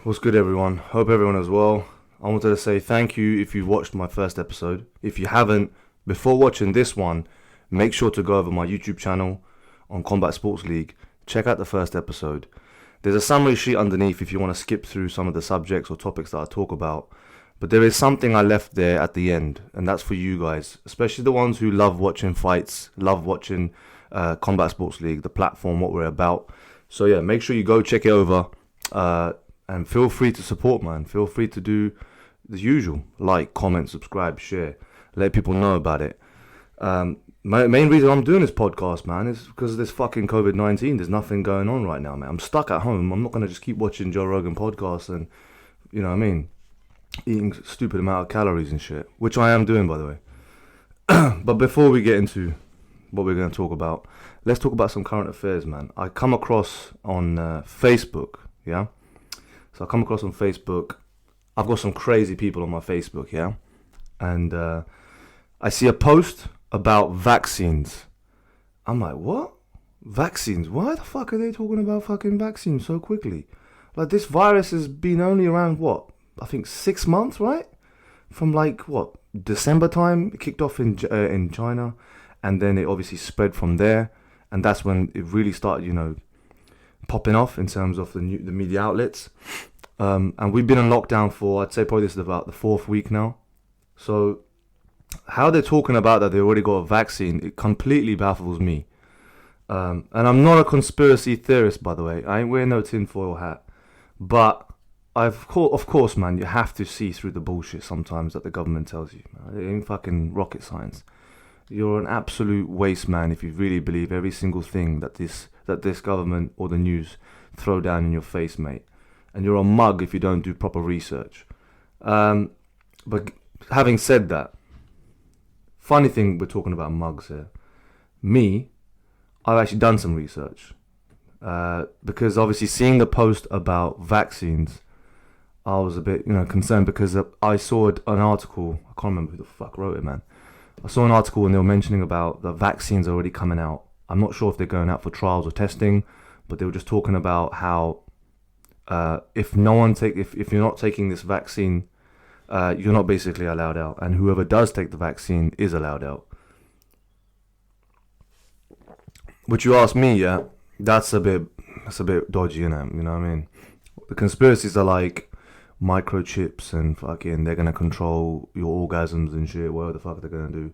What's good, everyone? Hope everyone is well. I wanted to say thank you if you watched my first episode. If you haven't, before watching this one, make sure to go over my YouTube channel on Combat Sports League. Check out the first episode. There's a summary sheet underneath if you want to skip through some of the subjects or topics that I talk about. But there is something I left there at the end, and that's for you guys, especially the ones who love watching fights, love watching Combat Sports League, the platform, what we're about. So yeah, make sure you go check it over. And feel free to support, man. Feel free to do the usual. Like, comment, subscribe, share. Let people know about it. My main reason I'm doing this podcast, man, is because of this fucking COVID-19. There's nothing going on right now, man. I'm stuck at home. I'm not going to just keep watching Joe Rogan podcasts and, you know what I mean, eating stupid amount of calories and shit. Which I am doing, by the way. But before we get into what we're going to talk about, let's talk about some current affairs, man. I come across on Facebook, yeah? So I come across on Facebook. I've got some crazy people on my Facebook, yeah? And I see a post about vaccines. I'm like, what? Vaccines? Why the fuck are they talking about fucking vaccines so quickly? Like, this virus has been only around, what? I think 6 months, right? From like, what? December time? It kicked off in China. And then it obviously spread from there. And that's when it really started, you know, popping off in terms of the media outlets. And we've been on lockdown for, I'd say probably this is about the 4th week now. So how they're talking about that they already got a vaccine, it completely baffles me. And I'm not a conspiracy theorist, by the way. I ain't wearing no tinfoil hat. But of course, man, you have to see through the bullshit sometimes that the government tells you. It ain't fucking rocket science. You're an absolute waste man if you really believe every single thing that this government or the news throw down in your face, mate. And you're a mug if you don't do proper research. But having said that, funny thing, we're talking about mugs here. Me, I've actually done some research. Because obviously seeing the post about vaccines, I was a bit, concerned because I saw an article. I can't remember who the fuck wrote it, man. I saw an article and they were mentioning about the vaccines already coming out. I'm not sure if they're going out for trials or testing, but they were just talking about how if you're not taking this vaccine, you're not basically allowed out, and whoever does take the vaccine is allowed out. Which, you ask me, yeah, that's a bit dodgy, you know what I mean? The conspiracies are like microchips and fucking they're gonna control your orgasms and shit, whatever the fuck they're gonna do.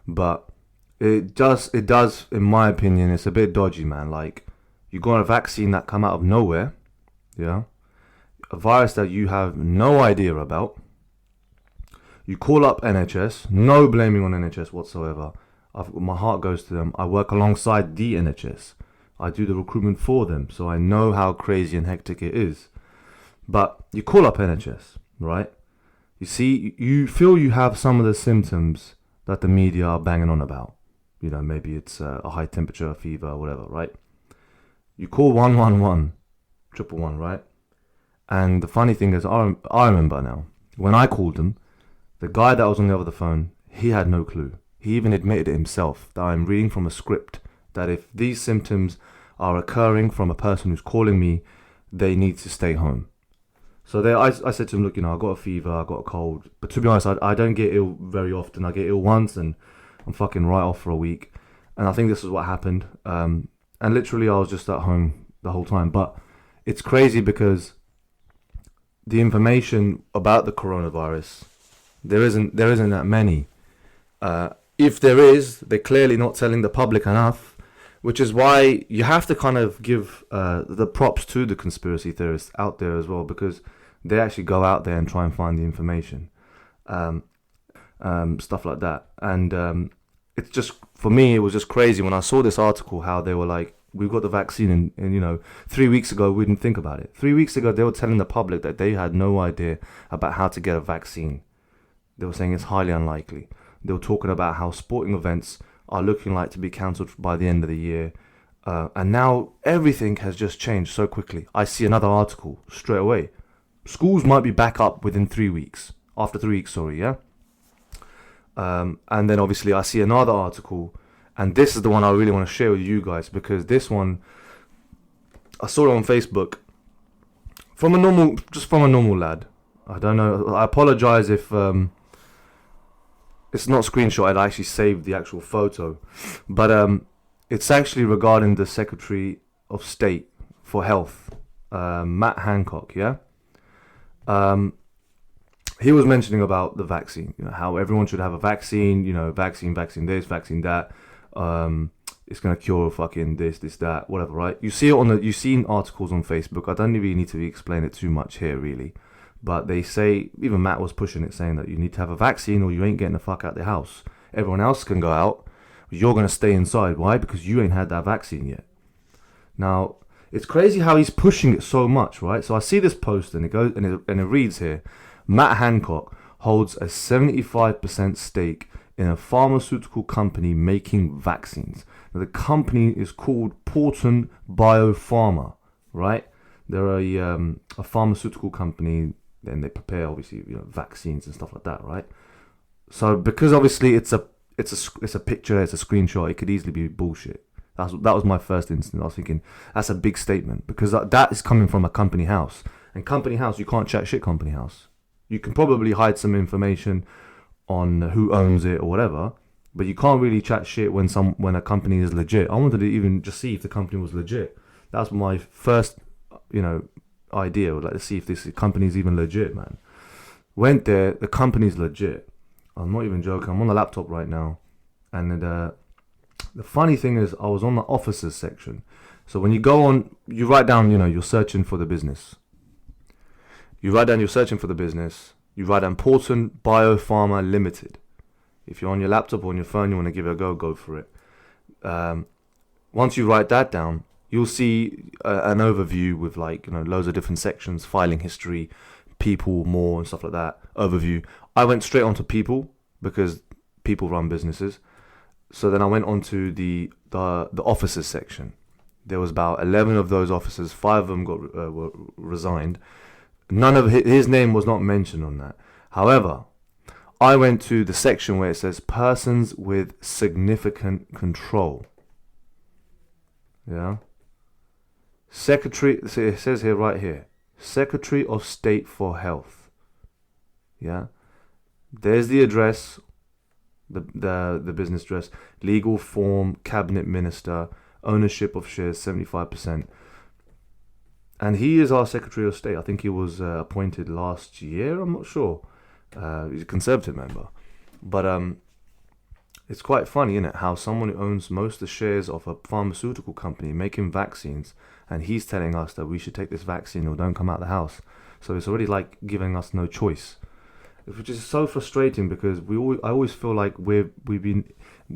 But it does, in my opinion, it's a bit dodgy, man. Like, you got a vaccine that come out of nowhere, yeah, a virus that you have no idea about. You call up NHS, no blaming on NHS whatsoever. My heart goes to them. I work alongside the NHS. I do the recruitment for them, so I know how crazy and hectic it is. But you call up NHS, right? You see, you feel you have some of the symptoms that the media are banging on about. You know, maybe it's a high temperature, fever, whatever, right? You call 111, 111, right? And the funny thing is, I remember now, when I called them, the guy that was on the other phone, he had no clue. He even admitted it himself, that I'm reading from a script, that if these symptoms are occurring from a person who's calling me, they need to stay home. So I said to him, look, I got a fever, I got a cold. But to be honest, I don't get ill very often. I get ill once and I'm fucking right off for a week. And I think this is what happened. And literally I was just at home the whole time. But it's crazy because the information about the coronavirus, there isn't that many. If there is, they're clearly not telling the public enough, which is why you have to kind of give the props to the conspiracy theorists out there as well, because they actually go out there and try and find the information, stuff like that. And it's just, for me, it was just crazy when I saw this article, how they were like, we've got the vaccine and 3 weeks ago we didn't think about it. 3 weeks ago they were telling the public that they had no idea about how to get a vaccine. They were saying it's highly unlikely. They were talking about how sporting events are looking like to be cancelled by the end of the year. And now everything has just changed so quickly. I see another article straight away. Schools might be back up within 3 weeks. After 3 weeks, yeah? And then obviously I see another article. And this is the one I really want to share with you guys, because this one, I saw it on Facebook. from a normal lad. I don't know. I apologize if it's not screenshot. I actually saved the actual photo, but it's actually regarding the Secretary of State for Health, Matt Hancock. Yeah. He was mentioning about the vaccine, how everyone should have a vaccine, vaccine this, vaccine that. It's gonna cure fucking this, that, whatever, right? You see it you've seen articles on Facebook. I don't really need to explain it too much here, really. But they say, even Matt was pushing it, saying that you need to have a vaccine or you ain't getting the fuck out of the house. Everyone else can go out, but you're gonna stay inside. Why? Because you ain't had that vaccine yet. Now, it's crazy how he's pushing it so much, right? So I see this post and it reads here, Matt Hancock holds a 75% stake in a pharmaceutical company making vaccines. Now, the company is called Porton Biopharma, right? They're a pharmaceutical company, and they prepare obviously vaccines and stuff like that, right? So because obviously it's a picture, it's a screenshot, it could easily be bullshit. That was my first instinct. I was thinking that's a big statement because that is coming from a company house, and company house you can't chat shit. Company house, you can probably hide some information on who owns it or whatever, but you can't really chat shit when a company is legit. I wanted to even just see if the company was legit. That's my first, idea. Would like to see if this company is even legit, man. Went there, the company's legit. I'm not even joking. I'm on the laptop right now, and the funny thing is, I was on the officers section. So when you go on, you write down, you're searching for the business. You write down you're searching for the business. You write down Porton Biopharma Limited. If you're on your laptop or on your phone, you want to give it a go for it. Once you write that down, you'll see an overview with loads of different sections, filing history, people, more and stuff like that. Overview. I went straight onto people because people run businesses. So then I went on to the officers section. There was about 11 of those officers. 5 of them were resigned. None of his name was not mentioned on that. However, I went to the section where it says persons with significant control. Yeah. Secretary, so it says here, right here, Secretary of State for Health. Yeah. There's the address, the business address, legal form, cabinet minister, ownership of shares 75%. And he is our Secretary of State. I think he was appointed last year. I'm not sure. He's a Conservative member. But it's quite funny, isn't it? How someone who owns most of the shares of a pharmaceutical company making vaccines, and he's telling us that we should take this vaccine or don't come out of the house. So it's already like giving us no choice, which is so frustrating because I always feel like we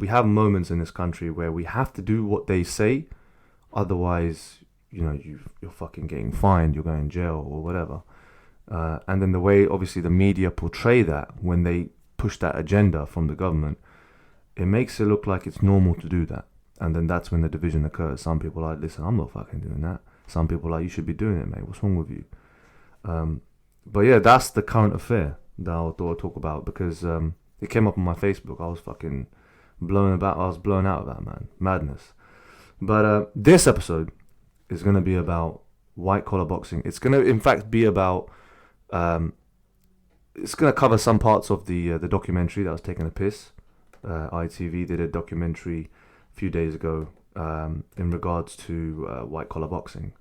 have moments in this country where we have to do what they say, otherwise you're fucking getting fined, you're going to jail or whatever. And then the way obviously the media portray that when they push that agenda from the government, it makes it look like it's normal to do that. And then that's when the division occurs. Some people are like, listen, I'm not fucking doing that. Some people are like, you should be doing it, mate. What's wrong with you? But yeah, that's the current affair that I thought I'd talk about because it came up on my Facebook. I was fucking blown out about, man. Madness. But this episode is going to be about white collar boxing. It's going to, in fact, be about. It's going to cover some parts of the documentary that was taking a piss. ITV did a documentary a few days ago in regards to white collar boxing.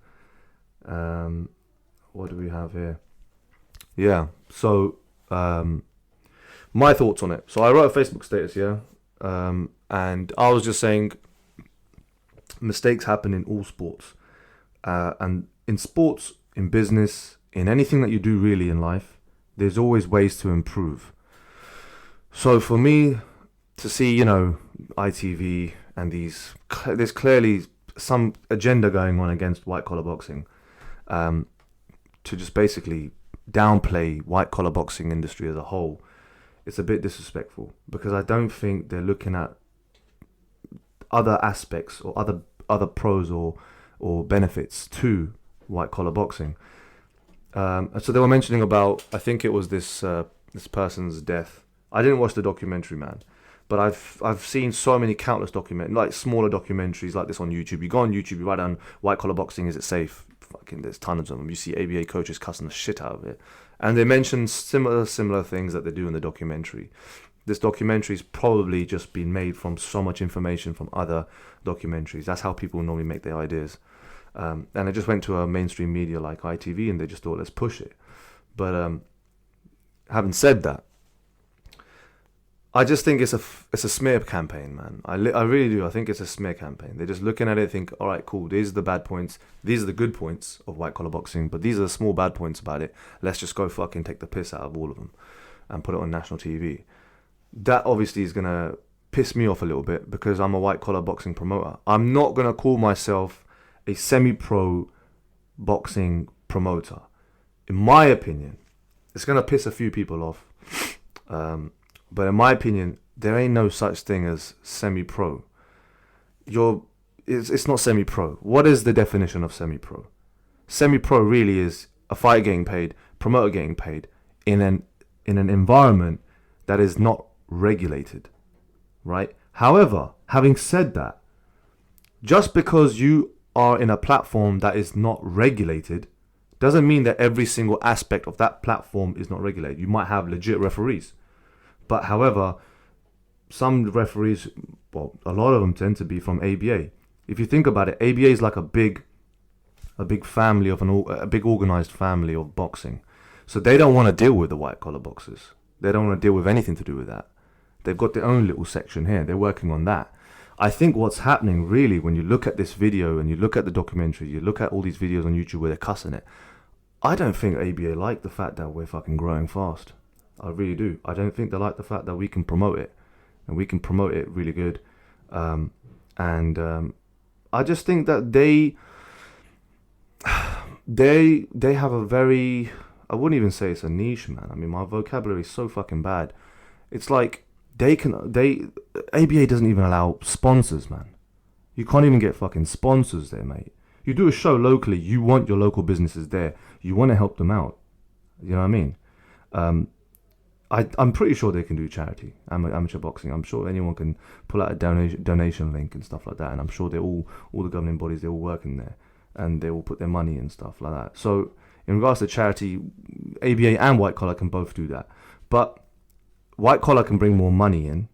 What do we have here? Yeah, so my thoughts on it. So I wrote a Facebook status, and I was just saying mistakes happen in all sports. And in sports, in business, in anything that you do really in life, there's always ways to improve. So for me to see, ITV and there's clearly some agenda going on against white collar boxing, to just basically downplay white collar boxing industry as a whole, it's a bit disrespectful because I don't think they're looking at other aspects or other pros or benefits to white collar boxing. So they were mentioning about, I think it was this person's death. I didn't watch the documentary, man, but I've seen so many countless smaller documentaries like this on YouTube. You go on YouTube, you write down white collar boxing, is it safe? there's tons of them. You see ABA coaches cussing the shit out of it. And they mention similar things that they do in the documentary. This documentary's probably just been made from so much information from other documentaries. That's how people normally make their ideas. And it just went to a mainstream media like ITV, and they just thought, let's push it. But having said that, I just think it's a smear campaign, man. I really do. I think it's a smear campaign. They're just looking at it and think, all right, cool, these are the bad points. These are the good points of white collar boxing, but these are the small bad points about it. Let's just go fucking take the piss out of all of them and put it on national TV. That obviously is going to piss me off a little bit because I'm a white collar boxing promoter. I'm not going to call myself a semi-pro boxing promoter. In my opinion, it's going to piss a few people off. But in my opinion, there ain't no such thing as semi-pro. It's not semi-pro. What is the definition of semi-pro? Semi-pro really is a fighter getting paid, promoter getting paid in an environment that is not regulated, right? However, having said that, just because you are in a platform that is not regulated doesn't mean that every single aspect of that platform is not regulated. You might have legit referees. But however, some referees, well, a lot of them tend to be from ABA. If you think about it, ABA is like a big family of a big organized family of boxing. So they don't want to deal with the white collar boxers. They don't want to deal with anything to do with that. They've got their own little section here. They're working on that. I think what's happening really when you look at this video and you look at the documentary, you look at all these videos on YouTube where they're cussing it. I don't think ABA like the fact that we're fucking growing fast. I really do. I don't think they like the fact that we can promote it, and we can promote it really good. I just think that they have a very, I wouldn't even say it's a niche, man. I mean, my vocabulary is so fucking bad. It's like ABA doesn't even allow sponsors, man. You can't even get fucking sponsors there, mate. You do a show locally, you want your local businesses there. You want to help them out. You know what I mean? I'm pretty sure they can do charity, amateur boxing. I'm sure anyone can pull out a donation link and stuff like that. And I'm sure all the governing bodies, they're all working there. And they will put their money and stuff like that. So in regards to charity, ABA and white collar can both do that. But white collar can bring more money in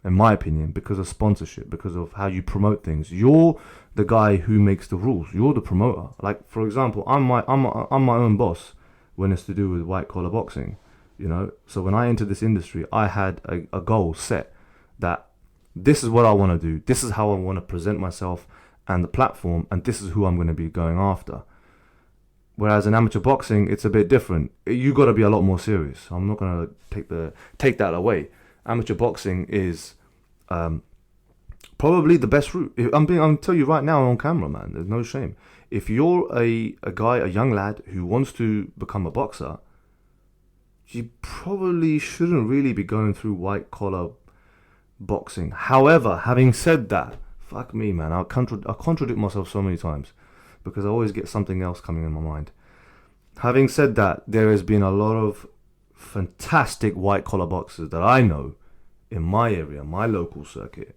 my opinion, because of sponsorship, because of how you promote things. You're the guy who makes the rules. You're the promoter. Like, for example, I'm my own boss when it's to do with white collar boxing. You know, so when I entered this industry, I had a goal set that this is what I want to do. This is how I want to present myself and the platform, and this is who I'm going to be going after. Whereas in amateur boxing, it's a bit different. You got to be a lot more serious. I'm not going to take that away. Amateur boxing is probably the best route. I'm telling you right now on camera, man. There's no shame. If you're a young lad who wants to become a boxer, you probably shouldn't really be going through white collar boxing. However, having said that, fuck me, man. I contradict myself so many times because I always get something else coming in my mind. Having said that, there has been a lot of fantastic white collar boxers that I know in my area, my local circuit,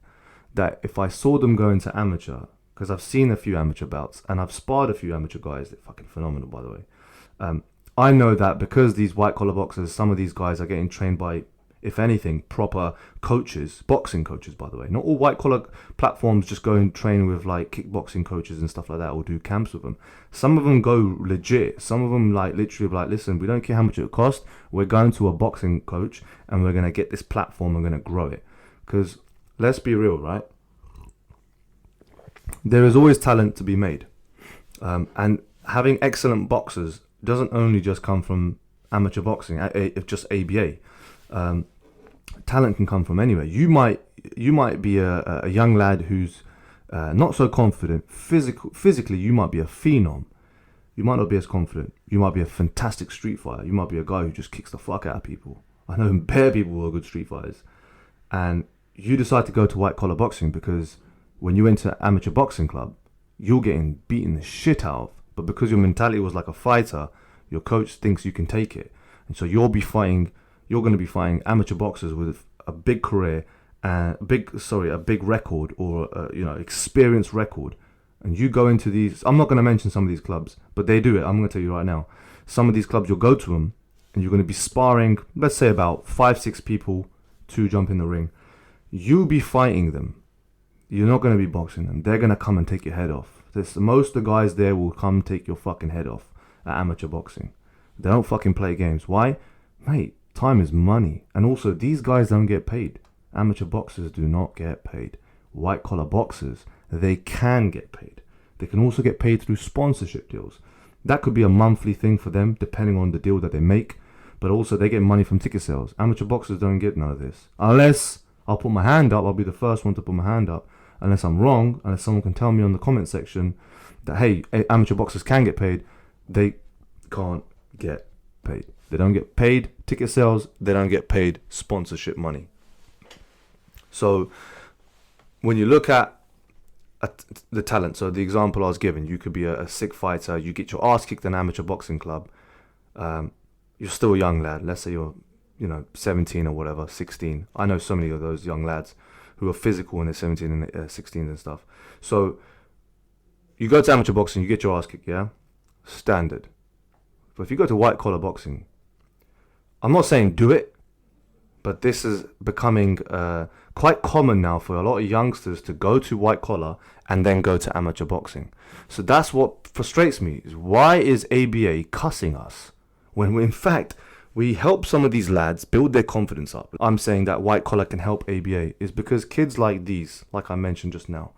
that if I saw them go into amateur, because I've seen a few amateur bouts and I've sparred a few amateur guys, they're fucking phenomenal, by the way. I know that because these white collar boxers, some of these guys are getting trained by, if anything, proper coaches, boxing coaches, by the way. Not all white collar platforms just go and train with like kickboxing coaches and stuff like that, or do camps with them. Some of them go legit. Some of them like literally like, listen, we don't care how much it costs. We're going to a boxing coach and we're going to get this platform and we're going to grow it. Because let's be real, right? There is always talent to be made. And having excellent boxers doesn't only just come from amateur boxing, just ABA. Talent can come from anywhere. You might be a young lad who's not so confident. Physically, you might be a phenom. You might not be as confident. You might be a fantastic street fighter. You might be a guy who just kicks the fuck out of people. I know bare people who are good street fighters. And you decide to go to white collar boxing because when you enter amateur boxing club, you're getting beaten the shit out of. But because your mentality was like a fighter, your coach thinks you can take it. And so you're going to be fighting amateur boxers with a big career, a big record, or experienced record, and you go into these, I'm not going to mention some of these clubs, but they do it. I'm going to tell you right now. Some of these clubs, you'll go to them, and you're going to be sparring, let's say about 5-6 people to jump in the ring. You'll be fighting them. You're not going to be boxing them. They're going to come and take your head off. Most of the guys there will come take your fucking head off at amateur boxing. They don't fucking play games. Why? Mate, time is money. And also, these guys don't get paid. Amateur boxers do not get paid. White collar boxers, they can get paid. They can also get paid through sponsorship deals. That could be a monthly thing for them, depending on the deal that they make. But also, they get money from ticket sales. Amateur boxers don't get none of this. Unless I'll put my hand up, I'll be the first one to put my hand up. Unless I'm wrong, unless someone can tell me on the comment section that, hey, amateur boxers can get paid, they can't get paid. They don't get paid ticket sales. They don't get paid sponsorship money. So when you look at the talent, so the example I was given, you could be a sick fighter, you get your ass kicked in an amateur boxing club, you're still a young lad. Let's say you're 17 or whatever, 16. I know so many of those young lads who are physical when they're 17 and 16s and stuff. So you go to amateur boxing, you get your ass kicked, yeah? Standard. But if you go to white collar boxing, I'm not saying do it, but this is becoming quite common now for a lot of youngsters to go to white collar and then go to amateur boxing. So that's what frustrates me, is why is ABA cussing us when in fact we help some of these lads build their confidence up. I'm saying that white collar can help ABA is because kids like these, like I mentioned just now,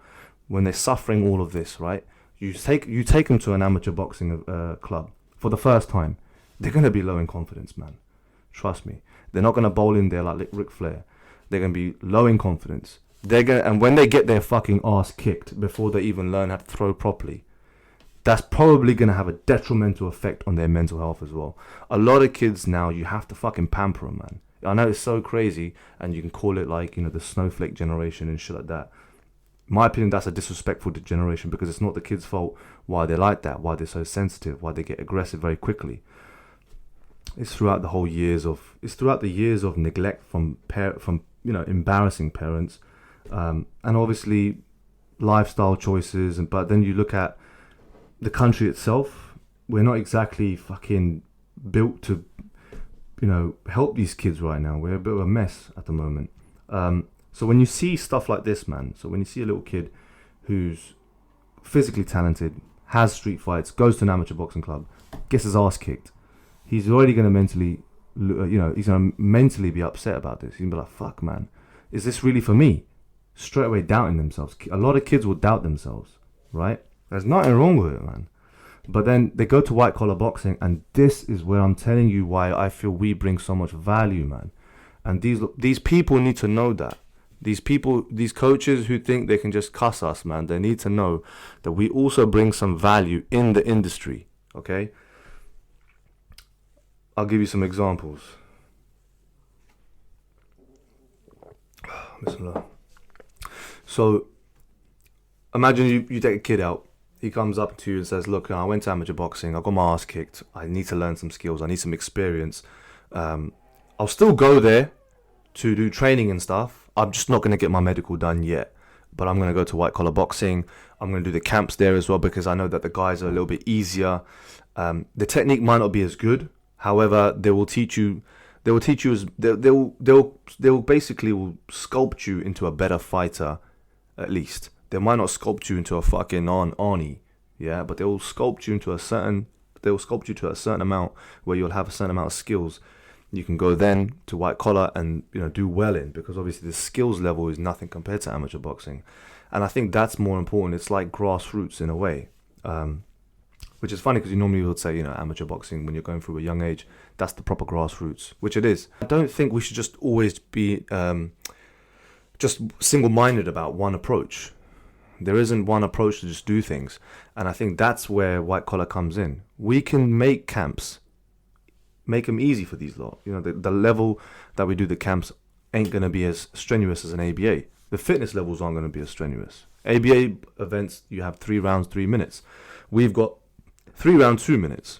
when they're suffering all of this, right? You take them to an amateur boxing club for the first time, they're going to be low in confidence, man. Trust me. They're not going to bowl in there like Ric Flair. They're going to be low in confidence. And when they get their fucking ass kicked before they even learn how to throw properly, that's probably going to have a detrimental effect on their mental health as well. A lot of kids now, you have to fucking pamper them, man. I know it's so crazy, and you can call it like, the snowflake generation and shit like that. In my opinion, that's a disrespectful generation because it's not the kids' fault why they're like that, why they're so sensitive, why they get aggressive very quickly. It's throughout the years of neglect from embarrassing parents, and obviously lifestyle choices. But then you look at the country itself, we're not exactly fucking built to, help these kids right now. We're a bit of a mess at the moment. So when you see stuff like this, man, so when you see a little kid who's physically talented, has street fights, goes to an amateur boxing club, gets his ass kicked, he's already going to he's going to mentally be upset about this. He's going to be like, fuck, man, is this really for me? Straight away doubting themselves. A lot of kids will doubt themselves, right? There's nothing wrong with it, man. But then they go to white collar boxing, and this is where I'm telling you why I feel we bring so much value, man. And these people need to know that. These people, these coaches who think they can just cuss us, man, they need to know that we also bring some value in the industry, okay? I'll give you some examples. So, imagine you take a kid out. He comes up to you and says, look, I went to amateur boxing. I got my ass kicked. I need to learn some skills. I need some experience. I'll still go there to do training and stuff. I'm just not going to get my medical done yet. But I'm going to go to white collar boxing. I'm going to do the camps there as well because I know that the guys are a little bit easier. The technique might not be as good. However, they will teach you. They'll basically will sculpt you into a better fighter, at least. They might not sculpt you into a fucking Arnie, yeah, but they will sculpt you to a certain amount where you'll have a certain amount of skills. You can go then to white collar and do well in, because obviously the skills level is nothing compared to amateur boxing, and I think that's more important. It's like grassroots in a way, which is funny because you normally would say amateur boxing when you're going through a young age, that's the proper grassroots, which it is. I don't think we should just always be just single-minded about one approach. There isn't one approach to just do things, and I think that's where white collar comes in. We can make camps, make them easy for these lot. The level that we do the camps ain't going to be as strenuous as an ABA. The fitness levels aren't going to be as strenuous. ABA events, you have 3 rounds, 3 minutes. We've got 3 rounds, 2 minutes.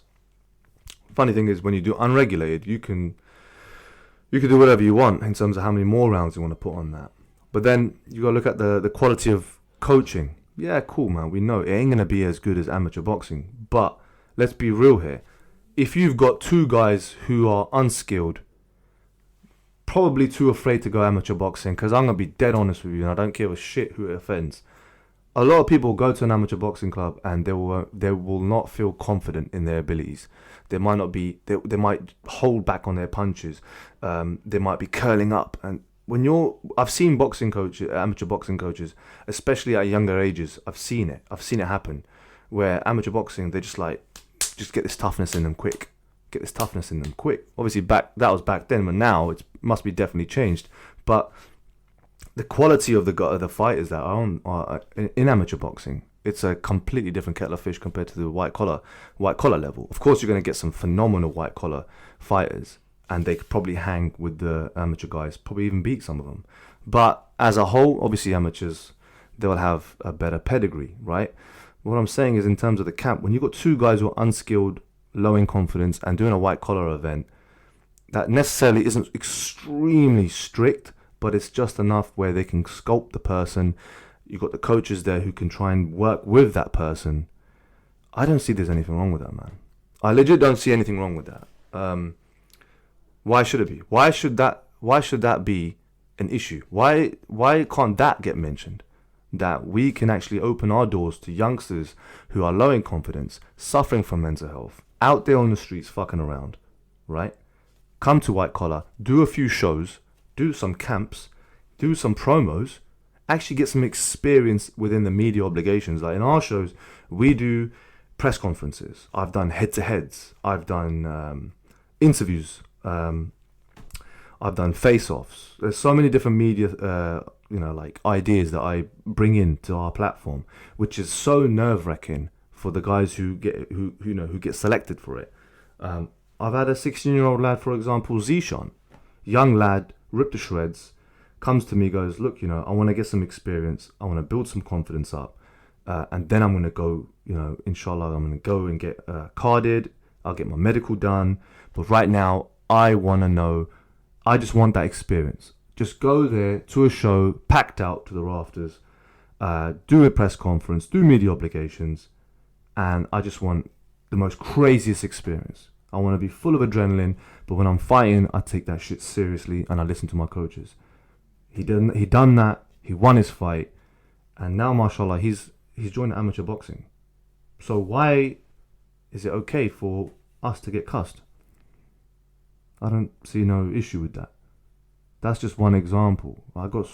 Funny thing is, when you do unregulated, you can do whatever you want in terms of how many more rounds you want to put on that. But then you got to look at the quality of coaching. Yeah, cool, man. We know it ain't gonna be as good as amateur boxing, but let's be real here. If you've got two guys who are unskilled, probably too afraid to go amateur boxing, because I'm gonna be dead honest with you, and I don't give a shit who it offends. A lot of people go to an amateur boxing club and they will not feel confident in their abilities. They might not be. They might hold back on their punches. They might be curling up. And I've seen boxing coaches, amateur boxing coaches, especially at younger ages. I've seen it. I've seen it happen, where amateur boxing, they just get this toughness in them quick. Get this toughness in them quick. Obviously, that was back then, but now it must be definitely changed. But the quality of the fighters that are in amateur boxing, it's a completely different kettle of fish compared to the white collar level. Of course, you're going to get some phenomenal white collar fighters, and they could probably hang with the amateur guys, probably even beat some of them. But as a whole, obviously amateurs, they'll have a better pedigree, right? What I'm saying is, in terms of the camp, when you've got two guys who are unskilled, low in confidence, and doing a white collar event, that necessarily isn't extremely strict, but it's just enough where they can sculpt the person. You've got the coaches there who can try and work with that person. I don't see there's anything wrong with that, man. I legit don't see anything wrong with that. Why should it be? Why should that be an issue? Why can't that get mentioned? That we can actually open our doors to youngsters who are low in confidence, suffering from mental health, out there on the streets fucking around, right? Come to white collar, do a few shows, do some camps, do some promos, actually get some experience within the media obligations. Like in our shows, we do press conferences. I've done head-to-heads. I've done interviews. I've done face-offs. There's so many different media, like ideas that I bring into our platform, which is so nerve-wracking for the guys who get selected for it. I've had a 16-year-old lad, for example, Zishan, young lad, ripped to shreds, comes to me, goes, look, I want to get some experience. I want to build some confidence up. And then I'm going to go, inshallah, I'm going to go and get carded. I'll get my medical done. But right now, I just want that experience. Just go there to a show, packed out to the rafters, do a press conference, do media obligations, and I just want the most craziest experience. I want to be full of adrenaline, but when I'm fighting, I take that shit seriously and I listen to my coaches. He done that. He won his fight, and now, mashallah, he's joined amateur boxing. So why is it okay for us to get cussed? I don't see no issue with that. That's just one example. I got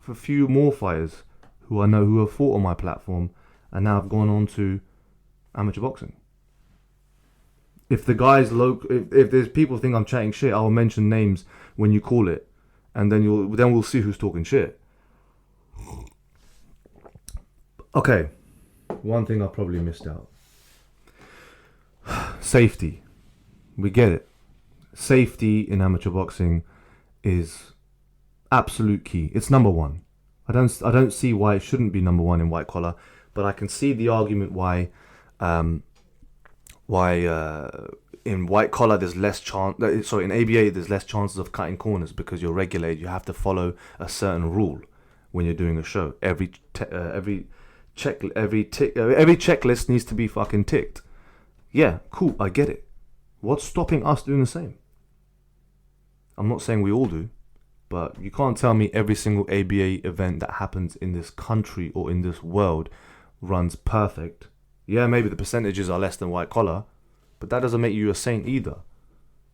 a few more fighters who I know who have fought on my platform, and now have gone on to amateur boxing. If the guys if there's people think I'm chatting shit, I'll mention names when you call it, and then we'll see who's talking shit. Okay, one thing I probably missed out. Safety. We get it. Safety in amateur boxing is absolute key. It's number one. I don't see why it shouldn't be number one in white collar, but I can see the argument why in white collar there's less chance. Sorry, in ABA there's less chances of cutting corners because you're regulated. You have to follow a certain rule when you're doing a show. Every checklist needs to be fucking ticked. Yeah, cool, I get it. What's stopping us doing the same? I'm not saying we all do, but you can't tell me every single ABA event that happens in this country or in this world runs perfect. Yeah, maybe the percentages are less than white collar, but that doesn't make you a saint either.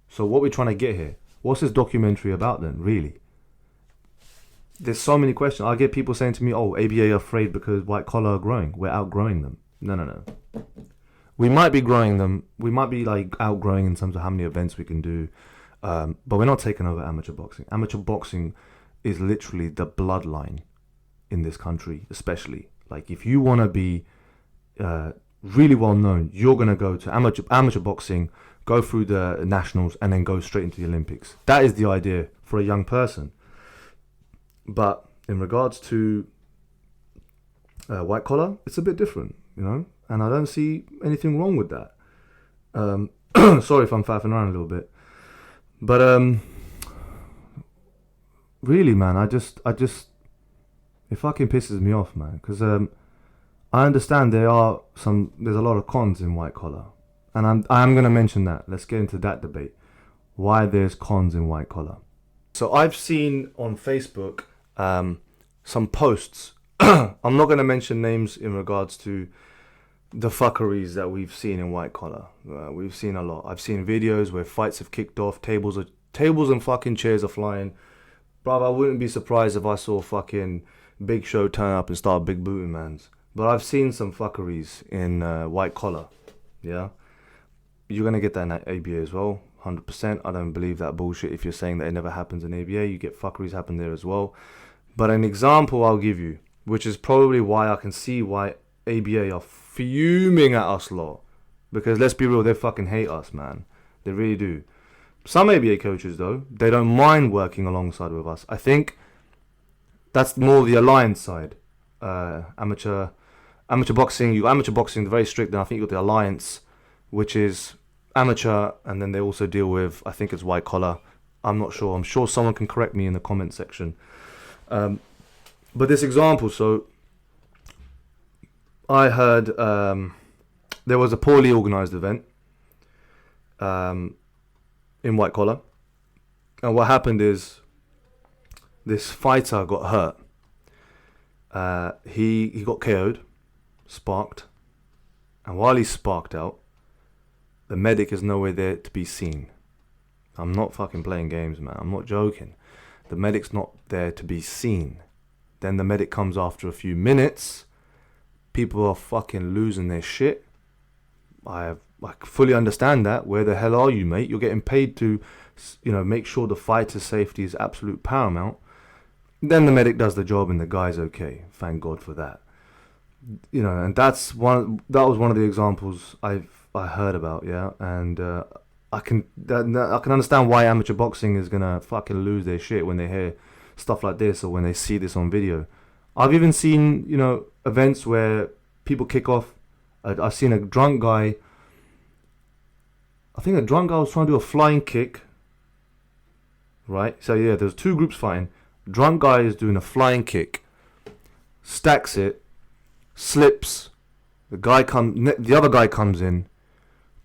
So what we're trying to get here, what's this documentary about then, really? There's so many questions. I get people saying to me, oh, ABA are afraid because white collar are growing. We're outgrowing them. No. We might be growing them. We might be like outgrowing in terms of how many events we can do. But we're not taking over amateur boxing. Amateur boxing is literally the bloodline in this country, especially. Like, if you want to be really well known, you're going to go to amateur boxing, go through the nationals, and then go straight into the Olympics. That is the idea for a young person. But in regards to white collar, it's a bit different, and I don't see anything wrong with that. Sorry if I'm faffing around a little bit. But really, man, I just it fucking pisses me off, man, because I understand there's a lot of cons in white collar, and I'm going to mention that. Let's get into that debate. Why there's cons in white collar. So I've seen on Facebook some posts. I'm not going to mention names in regards to the fuckeries that we've seen in white collar. We've seen a lot. I've seen videos where fights have kicked off, tables and fucking chairs are flying. Bruv, I wouldn't be surprised if I saw fucking Big Show turn up and start big booting mans. But I've seen some fuckeries in white collar. Yeah, you're gonna get that in ABA as well. 100%. I don't believe that bullshit. If you're saying that it never happens in ABA, you get fuckeries happen there as well. But an example I'll give you, which is probably why I can see why ABA are fuming at us lot. Because let's be real, they fucking hate us, man. They really do. Some ABA coaches, though, they don't mind working alongside with us. I think that's more the alliance side. Amateur boxing, they're very strict. Then I think you got the alliance, which is amateur, and then they also deal with, I think it's white collar. I'm not sure. I'm sure someone can correct me in the comment section. But this example, so I heard there was a poorly organised event in white collar, and what happened is this fighter got hurt. He got KO'd, sparked, and while he sparked out, the medic is nowhere there to be seen. I'm not fucking playing games, man. I'm not joking. The medic's not there to be seen. Then the medic comes after a few minutes. People are fucking losing their shit. I fully understand that. Where the hell are you, mate? You're getting paid to, make sure the fighter's safety is absolute paramount. Then the medic does the job and the guy's okay. Thank God for that. And that was one of the examples I heard about, yeah. And I can understand why amateur boxing is gonna fucking lose their shit when they hear stuff like this or when they see this on video. I've even seen, events where people kick off. I've seen a drunk guy. I think a drunk guy was trying to do a flying kick. Right? So yeah, there's two groups fighting. Drunk guy is doing a flying kick, stacks it, slips. The other guy comes in,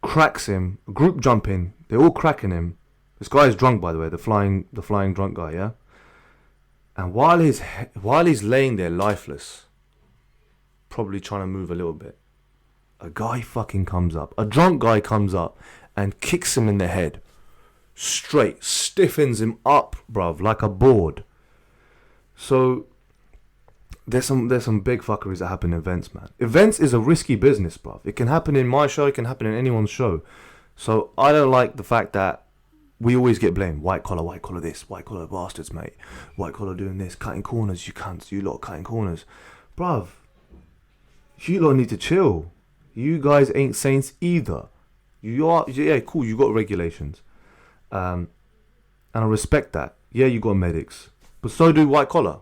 cracks him. Group jump in. They're all cracking him. This guy is drunk, by the way. The flying drunk guy, yeah. And while he's laying there lifeless, probably trying to move a little bit, a guy fucking comes up. A drunk guy comes up and kicks him in the head, straight, stiffens him up, bruv, like a board. So there's some big fuckeries that happen in events, man. Events is a risky business, bruv. It can happen in my show, it can happen in anyone's show. So I don't like the fact that we always get blamed. White collar this, white collar bastards, mate. White collar doing this, cutting corners, you cunts, you lot cutting corners. Bruv, you lot need to chill. You guys ain't saints either. Yeah, cool, you got regulations. And I respect that. Yeah, you got medics. But so do white collar.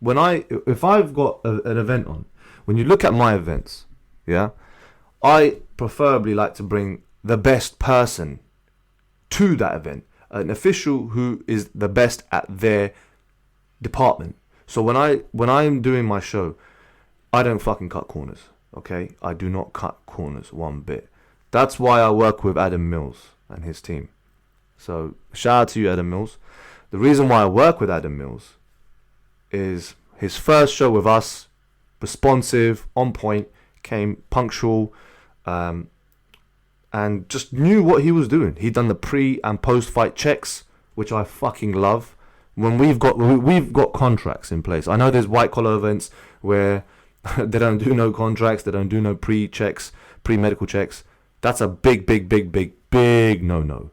If I've got an event on, when you look at my events, yeah, I preferably like to bring the best person to that event, an official who is the best at their department. So when I'm doing my show, I don't fucking cut corners, okay? I do not cut corners one bit. That's why I work with Adam Mills and his team. So shout out to you, Adam Mills. The reason why I work with Adam Mills is his first show with us, responsive, on point, came punctual, and just knew what he was doing. He'd done the pre and post fight checks, which I fucking love. When we've got contracts in place. I know there's white collar events where they don't do no contracts, they don't do no pre-checks, pre-medical checks. That's a big no.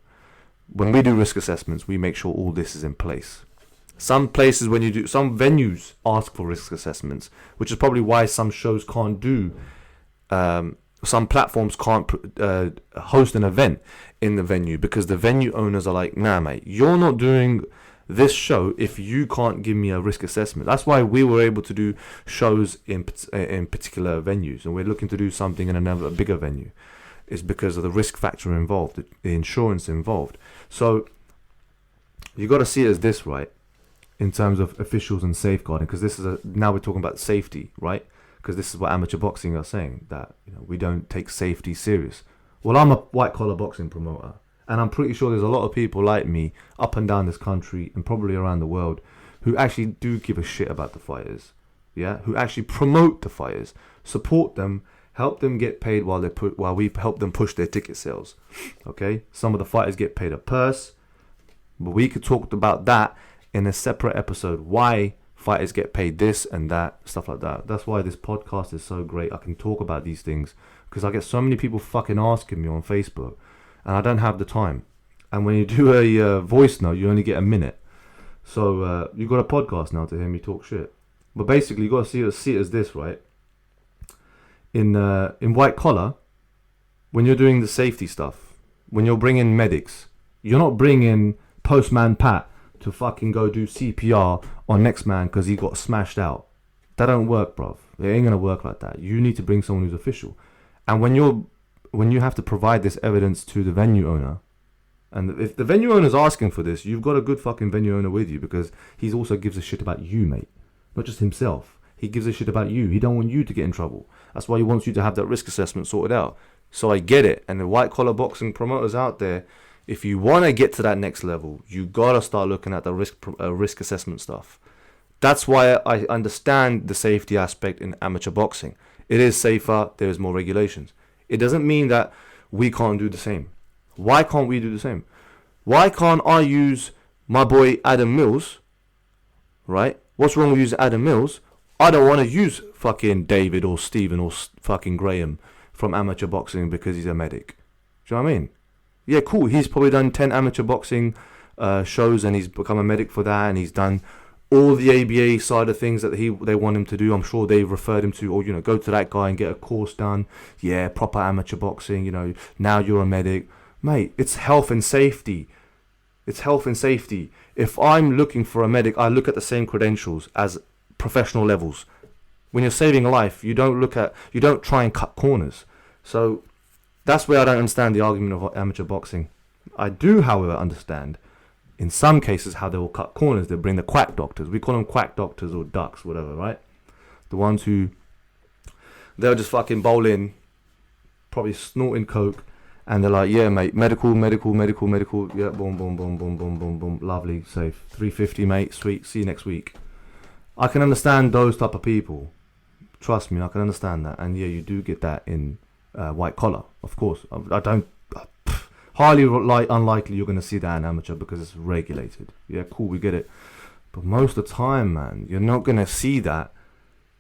When we do risk assessments, we make sure all this is in place. Some places, some venues ask for risk assessments, which is probably why some shows can't do, some platforms can't host an event in the venue, because the venue owners are like, nah, mate, you're not doing this show if you can't give me a risk assessment. That's why we were able to do shows in particular venues, and we're looking to do something in a bigger venue. Is because of the risk factor involved, the insurance involved. So you got to see it as this, right? In terms of officials and safeguarding, because now we're talking about safety, right? because this is what amateur boxing are saying, that we don't take safety serious. Well, I'm a white collar boxing promoter, and I'm pretty sure there's a lot of people like me up and down this country and probably around the world who actually do give a shit about the fighters, who actually promote the fighters, support them, help them get paid while we help them push their ticket sales. Okay, some of the fighters get paid a purse, but we could talk about that in a separate episode. Why fighters get paid this and that, stuff like that. That's why this podcast is so great. I can talk about these things because I get so many people fucking asking me on Facebook, and I don't have the time. And when you do a voice note, you only get a minute. So you got a podcast now to hear me talk shit. But basically, you got to see it as this, right? In white collar, when you're doing the safety stuff, when you're bringing medics, you're not bringing Postman Pat to fucking go do CPR on next man because he got smashed out. That don't work, bruv. It ain't gonna work like that. You need to bring someone who's official. And when you have to provide this evidence to the venue owner, and if the venue owner's asking for this, you've got a good fucking venue owner with you, because he also gives a shit about you, mate. Not just himself. He gives a shit about you. He don't want you to get in trouble. That's why he wants you to have that risk assessment sorted out. So I get it. And the white collar boxing promoters out there, if you want to get to that next level, you gotta start looking at the risk assessment stuff. That's why I understand the safety aspect in amateur boxing. It is safer. There is more regulations. It doesn't mean that we can't do the same. Why can't we do the same? Why can't I use my boy Adam Mills? Right? What's wrong with using Adam Mills? I don't want to use fucking David or Stephen or fucking Graham from amateur boxing because he's a medic. Do you know what I mean? Yeah, cool. He's probably done 10 amateur boxing shows, and he's become a medic for that, and he's done all the ABA side of things that they want him to do. I'm sure they've referred him to, or go to that guy and get a course done. Yeah, proper amateur boxing. Now you're a medic, mate. It's health and safety. It's health and safety. If I'm looking for a medic, I look at the same credentials as professional levels. When you're saving a life, you don't try and cut corners. So that's where I don't understand the argument of amateur boxing. I do, however, understand in some cases how they will cut corners. They bring the quack doctors. We call them quack doctors or ducks, whatever, right? The ones who they'll just fucking bowl in, probably snorting coke, and they're like, yeah, mate, medical, yeah, boom, boom, boom, boom, boom, boom, boom, lovely, safe, 350, mate, sweet, see you next week. I can understand those type of people. Trust me, I can understand that. And yeah, you do get that in white collar, of course. I don't, highly unlikely you're going to see that in amateur because it's regulated. Yeah, cool, we get it. But most of the time, man, you're not going to see that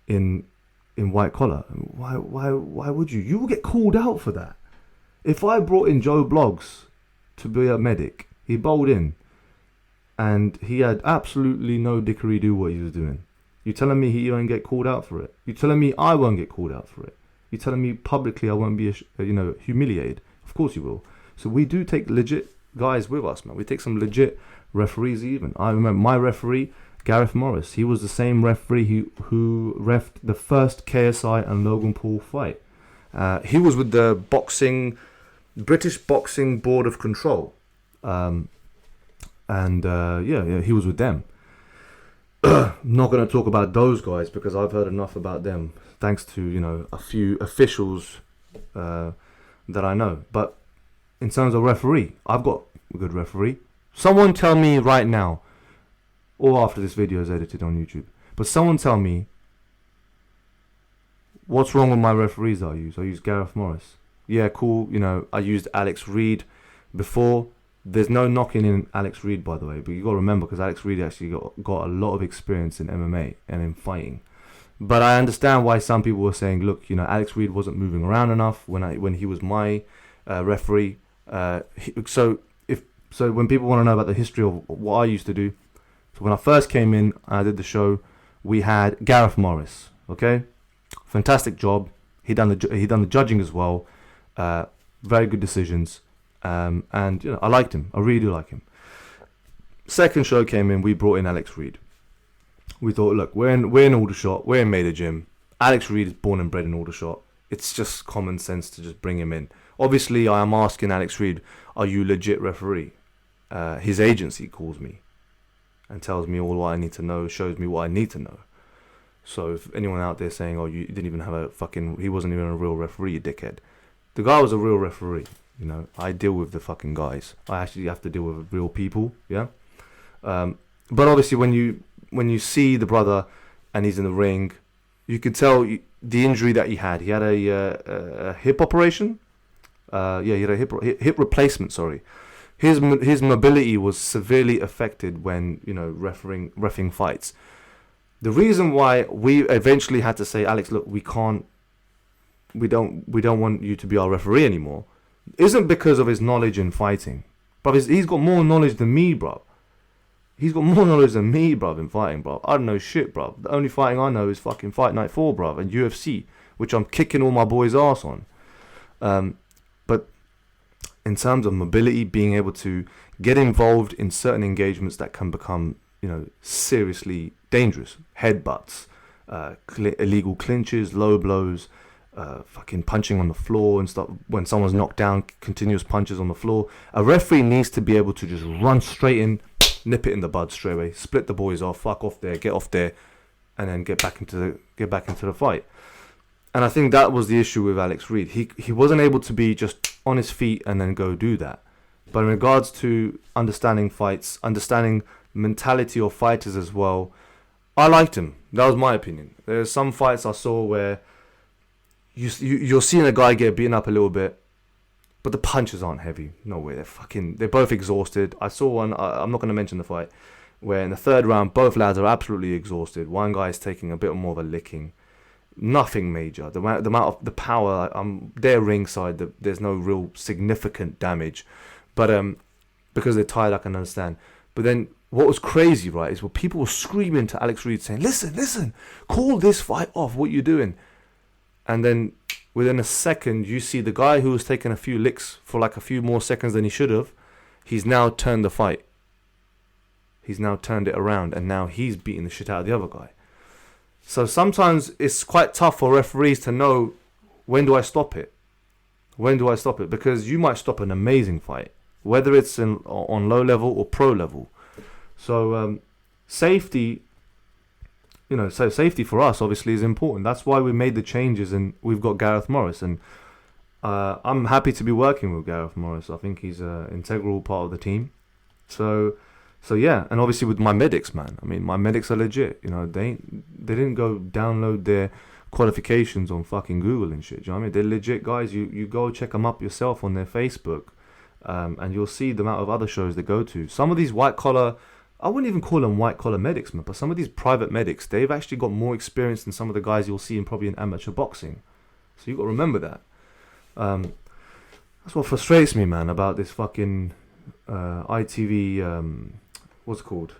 in white collar. Why would you? You will get called out for that. If I brought in Joe Bloggs to be a medic, he bowled in, and he had absolutely no dickery-do what he was doing. You telling me he won't get called out for it? You telling me I won't get called out for it? You telling me publicly I won't be, humiliated? Of course you will. So we do take legit guys with us, man. We take some legit referees even. I remember my referee, Gareth Morris. He was the same referee who refed the first KSI and Logan Paul fight. He was with the British Boxing Board of Control. Yeah, he was with them. I'm not going to talk about those guys because I've heard enough about them, thanks to a few officials that I know. But in terms of referee, I've got a good referee. Someone tell me right now, or after this video is edited on YouTube, but someone tell me what's wrong with my referees that I use. I use Gareth Morris. Yeah, cool. I used Alex Reid before. There's no knocking in Alex Reid, by the way, but you got to remember, because Alex Reid actually got a lot of experience in MMA and in fighting. But I understand why some people were saying, look, Alex Reid wasn't moving around enough when he was my referee. So when people want to know about the history of what I used to do, so when I first came in, I did the show. We had Gareth Morris. Okay, fantastic job. He done the judging as well. Very good decisions. And I liked him. I really do like him. Second show came in, we brought in Alex Reid. We thought, look, we're in Aldershot, we're in Maida Gym. Alex Reid is born and bred in Aldershot. It's just common sense to just bring him in. Obviously, I am asking Alex Reid, are you legit referee? His agency calls me and tells me all what I need to know, shows me what I need to know. So if anyone out there saying, oh, you didn't even have he wasn't even a real referee, you dickhead. The guy was a real referee. You know, I deal with the fucking guys. I actually have to deal with real people. Yeah. But obviously when you see the brother and he's in the ring, you could tell the injury that he had. He had a hip operation. He had a hip replacement. Sorry, his mobility was severely affected when reffing fights. The reason why we eventually had to say, Alex, look, we don't want you to be our referee anymore, isn't because of his knowledge in fighting, bro. He's got more knowledge than me, bro. He's got more knowledge than me, bruv, in fighting, bruv. I don't know shit, bruv. The only fighting I know is fucking Fight Night 4, bruv, and UFC, which I'm kicking all my boys' arse on. But in terms of mobility, being able to get involved in certain engagements that can become, seriously dangerous. Headbutts, illegal clinches, low blows, fucking punching on the floor and stuff. When someone's knocked down, continuous punches on the floor. A referee needs to be able to just run straight in, nip it in the bud straight away, split the boys off, fuck off there, get off there, and then get back into the fight. And I think that was the issue with Alex Reid. He wasn't able to be just on his feet and then go do that. But in regards to understanding fights, understanding mentality of fighters as well, I liked him. That was my opinion. There's some fights I saw where you're seeing a guy get beaten up a little bit, but the punches aren't heavy. No way. They're both exhausted. I saw one, I'm not going to mention the fight, where in the third round, both lads are absolutely exhausted. One guy is taking a bit more of a licking. Nothing major. The amount of the power, they're ringside, there's no real significant damage. But because they're tired, I can understand. But then what was crazy, right, is when people were screaming to Alex Reid saying, listen, call this fight off. What you doing? And then within a second, you see the guy who was taking a few licks for like a few more seconds than he should have. He's now turned the fight. He's now turned it around, and now he's beating the shit out of the other guy. So sometimes it's quite tough for referees to know, when do I stop it? When do I stop it? Because you might stop an amazing fight, whether it's on low level or pro level. So safety... so safety for us obviously is important. That's why we made the changes, and we've got Gareth Morris, and I'm happy to be working with Gareth Morris. I think he's an integral part of the team. So yeah, and obviously with my medics, man. I mean, my medics are legit. They didn't go download their qualifications on fucking Google and shit. Do you know what I mean? They're legit guys. You go check them up yourself on their Facebook, and you'll see the amount of other shows they go to. Some of these white collar, I wouldn't even call them white collar medics, man, but some of these private medics, they've actually got more experience than some of the guys you'll see probably in amateur boxing. So you've got to remember that. That's what frustrates me, man, about this fucking ITV, what's it called?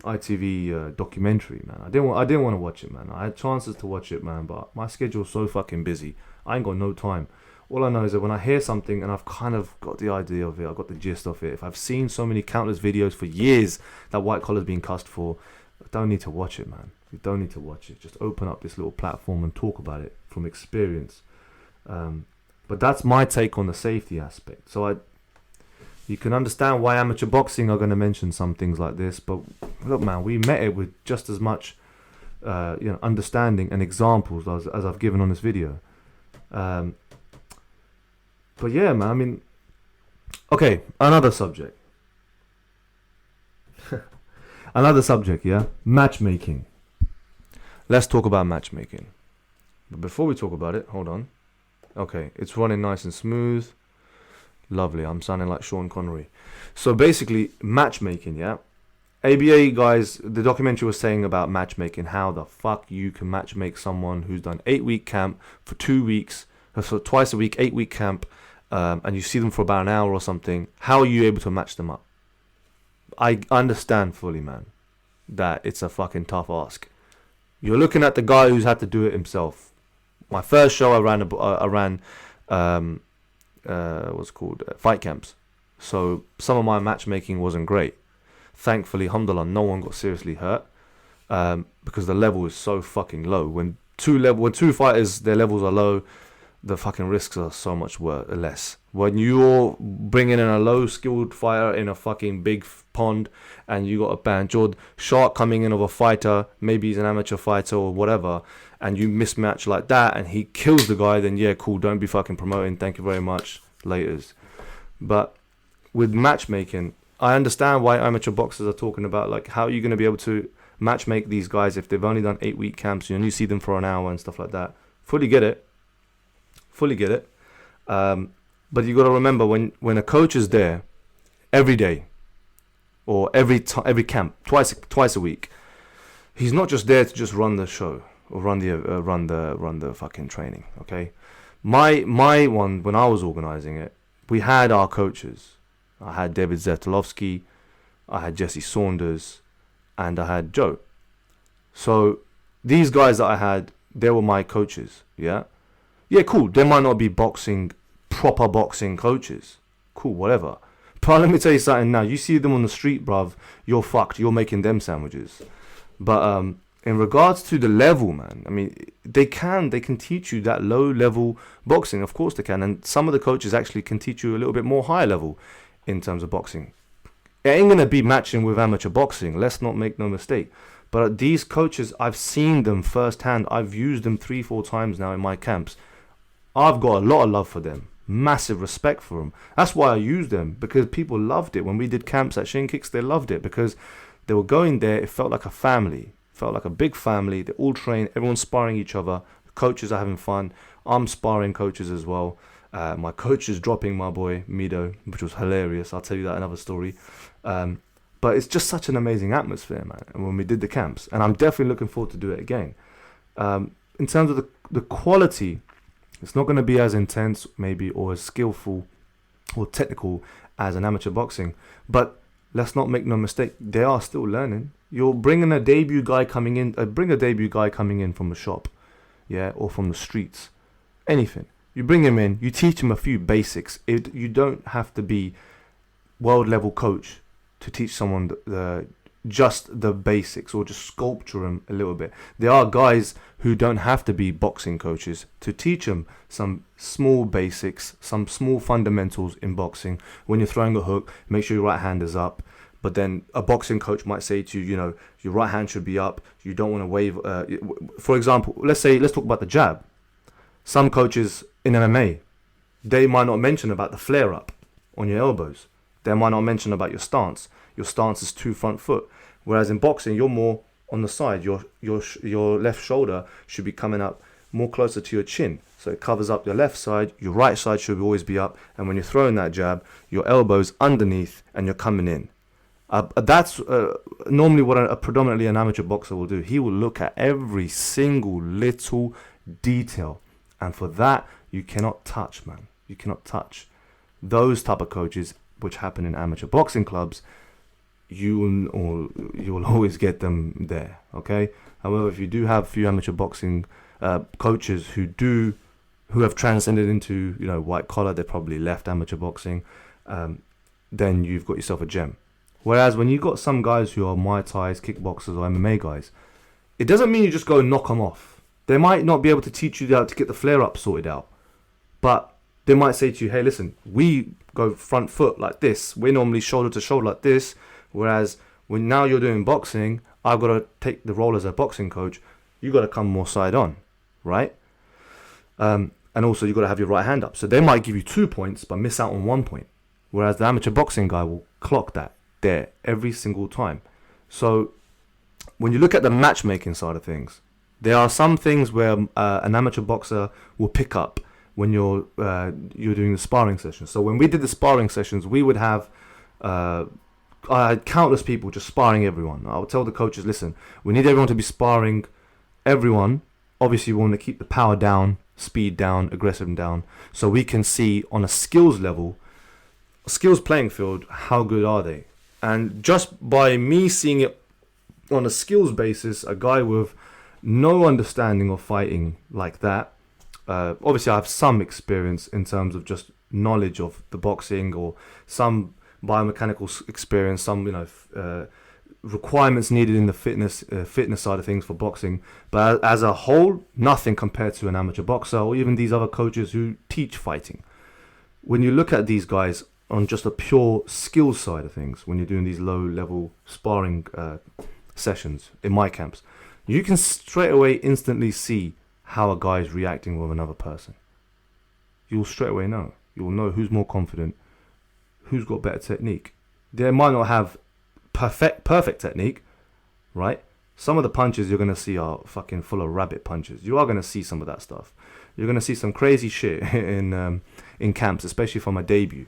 ITV documentary, man. I didn't want to watch it, man. I had chances to watch it, man, but my schedule's so fucking busy. I ain't got no time. All I know is that when I hear something and I've kind of got the idea of it, I've got the gist of it, if I've seen so many countless videos for years that white collar's been cussed for, I don't need to watch it, man. You don't need to watch it. Just open up this little platform and talk about it from experience. But that's my take on the safety aspect. So you can understand why amateur boxing are going to mention some things like this. But look, man, we met it with just as much understanding and examples as I've given on this video. But yeah, man, I mean, okay, another subject. Yeah? Matchmaking. Let's talk about matchmaking. But before we talk about it, hold on. Okay, it's running nice and smooth. Lovely, I'm sounding like Sean Connery. So basically, matchmaking, yeah? ABA guys, the documentary was saying about matchmaking, how the fuck you can matchmake someone who's done 8-week camp for 2 weeks, so twice a week, 8-week camp, and you see them for about an hour or something. How are you able to match them up? I understand fully, man, that it's a fucking tough ask. You're looking at the guy who's had to do it himself. My first show, I ran what's called fight camps. So some of my matchmaking wasn't great. Thankfully, alhamdulillah, no one got seriously hurt, because the level is so fucking low. When two fighters, their levels are low, the fucking risks are so much less. When you're bringing in a low-skilled fighter in a fucking big pond, and you got a bench, or shark coming in of a fighter, maybe he's an amateur fighter or whatever, and you mismatch like that, and he kills the guy, then yeah, cool, don't be fucking promoting, thank you very much, laters. But with matchmaking, I understand why amateur boxers are talking about, like, how are you going to be able to matchmake these guys if they've only done 8-week camps, and you see them for an hour and stuff like that. Fully get it. But you got to remember, when a coach is there every day or every camp, twice a week, he's not just there to just run the show or run the fucking training. Okay, my one, when I was organizing it, we had our coaches. I had David Zertolovsky, I had Jesse Saunders, and I had Joe. So these guys that I had, they were my coaches. Yeah, cool. They might not be proper boxing coaches. Cool, whatever. But let me tell you something now. You see them on the street, bruv, you're fucked. You're making them sandwiches. But in regards to the level, man, I mean, they can teach you that low level boxing. Of course they can. And some of the coaches actually can teach you a little bit more high level in terms of boxing. It ain't going to be matching with amateur boxing. Let's not make no mistake. But these coaches, I've seen them firsthand. I've used them 3-4 times now in my camps. I've got a lot of love for them. Massive respect for them. That's why I use them, because people loved it. When we did camps at Shin Kicks, they loved it because they were going there. It felt like a family. It felt like a big family. They all train. Everyone's sparring each other. Coaches are having fun. I'm sparring coaches as well. My coach is dropping my boy Mido, which was hilarious. I'll tell you that another story. But it's just such an amazing atmosphere, man. And when we did the camps, and I'm definitely looking forward to do it again. In terms of the quality, it's not going to be as intense, maybe, or as skillful or technical as an amateur boxing. But let's not make no mistake, they are still learning. You're bringing a debut guy coming in. Bring a debut guy coming in from a shop, yeah, or from the streets, anything. You bring him in, you teach him a few basics. You don't have to be world level coach to teach someone just the basics, or just sculpture them a little bit. There are guys who don't have to be boxing coaches to teach them some small basics, some small fundamentals in boxing. When you're throwing a hook, make sure your right hand is up. But then a boxing coach might say to you, your right hand should be up. You don't want to wave. For example, let's talk about the jab. Some coaches in MMA, they might not mention about the flare up on your elbows. They might not mention about your stance. Your stance is 2 front foot. Whereas in boxing, you're more on the side. Your left shoulder should be coming up more closer to your chin. So it covers up your left side. Your right side should always be up. And when you're throwing that jab, your elbow's underneath and you're coming in. That's normally what a predominantly an amateur boxer will do. He will look at every single little detail. And for that, you cannot touch, man. You cannot touch. Those type of coaches, which happen in amateur boxing clubs, you will always get them there, okay? However, if you do have a few amateur boxing coaches who have transcended into, white collar, they probably left amateur boxing, then you've got yourself a gem. Whereas when you've got some guys who are Muay Thais, kickboxers, or MMA guys, it doesn't mean you just go and knock them off. They might not be able to teach you how to get the flare-up sorted out, but they might say to you, hey, listen, we go front foot like this. We're normally shoulder to shoulder like this. Whereas when now you're doing boxing, I've got to take the role as a boxing coach. You got to come more side on, right? And also you got to have your right hand up. So they might give you 2 points, but miss out on 1 point. Whereas the amateur boxing guy will clock that there every single time. So when you look at the matchmaking side of things, there are some things where an amateur boxer will pick up when you're doing the sparring sessions. So when we did the sparring sessions, we would have I had countless people just sparring everyone. I would tell the coaches, listen, we need everyone to be sparring everyone. Obviously, we want to keep the power down, speed down, aggressive down, so we can see on a skills level, skills playing field, how good are they. And just by me seeing it on a skills basis, a guy with no understanding of fighting like that, obviously I have some experience in terms of just knowledge of the boxing, or some biomechanical experience, some requirements needed in the fitness side of things for boxing, but as a whole, nothing compared to an amateur boxer or even these other coaches who teach fighting. when you look at these guys on just a pure skill side of things, when you're doing these low-level sparring sessions in my camps, you can straight away instantly see how a guy is reacting with another person. You'll straight away know. You'll know who's more confident, who's got better technique. They might not have perfect technique, right? Some of the punches you're going to see are fucking full of rabbit punches. You are going to see some of that stuff. You're going to see some crazy shit in camps, especially for my debut.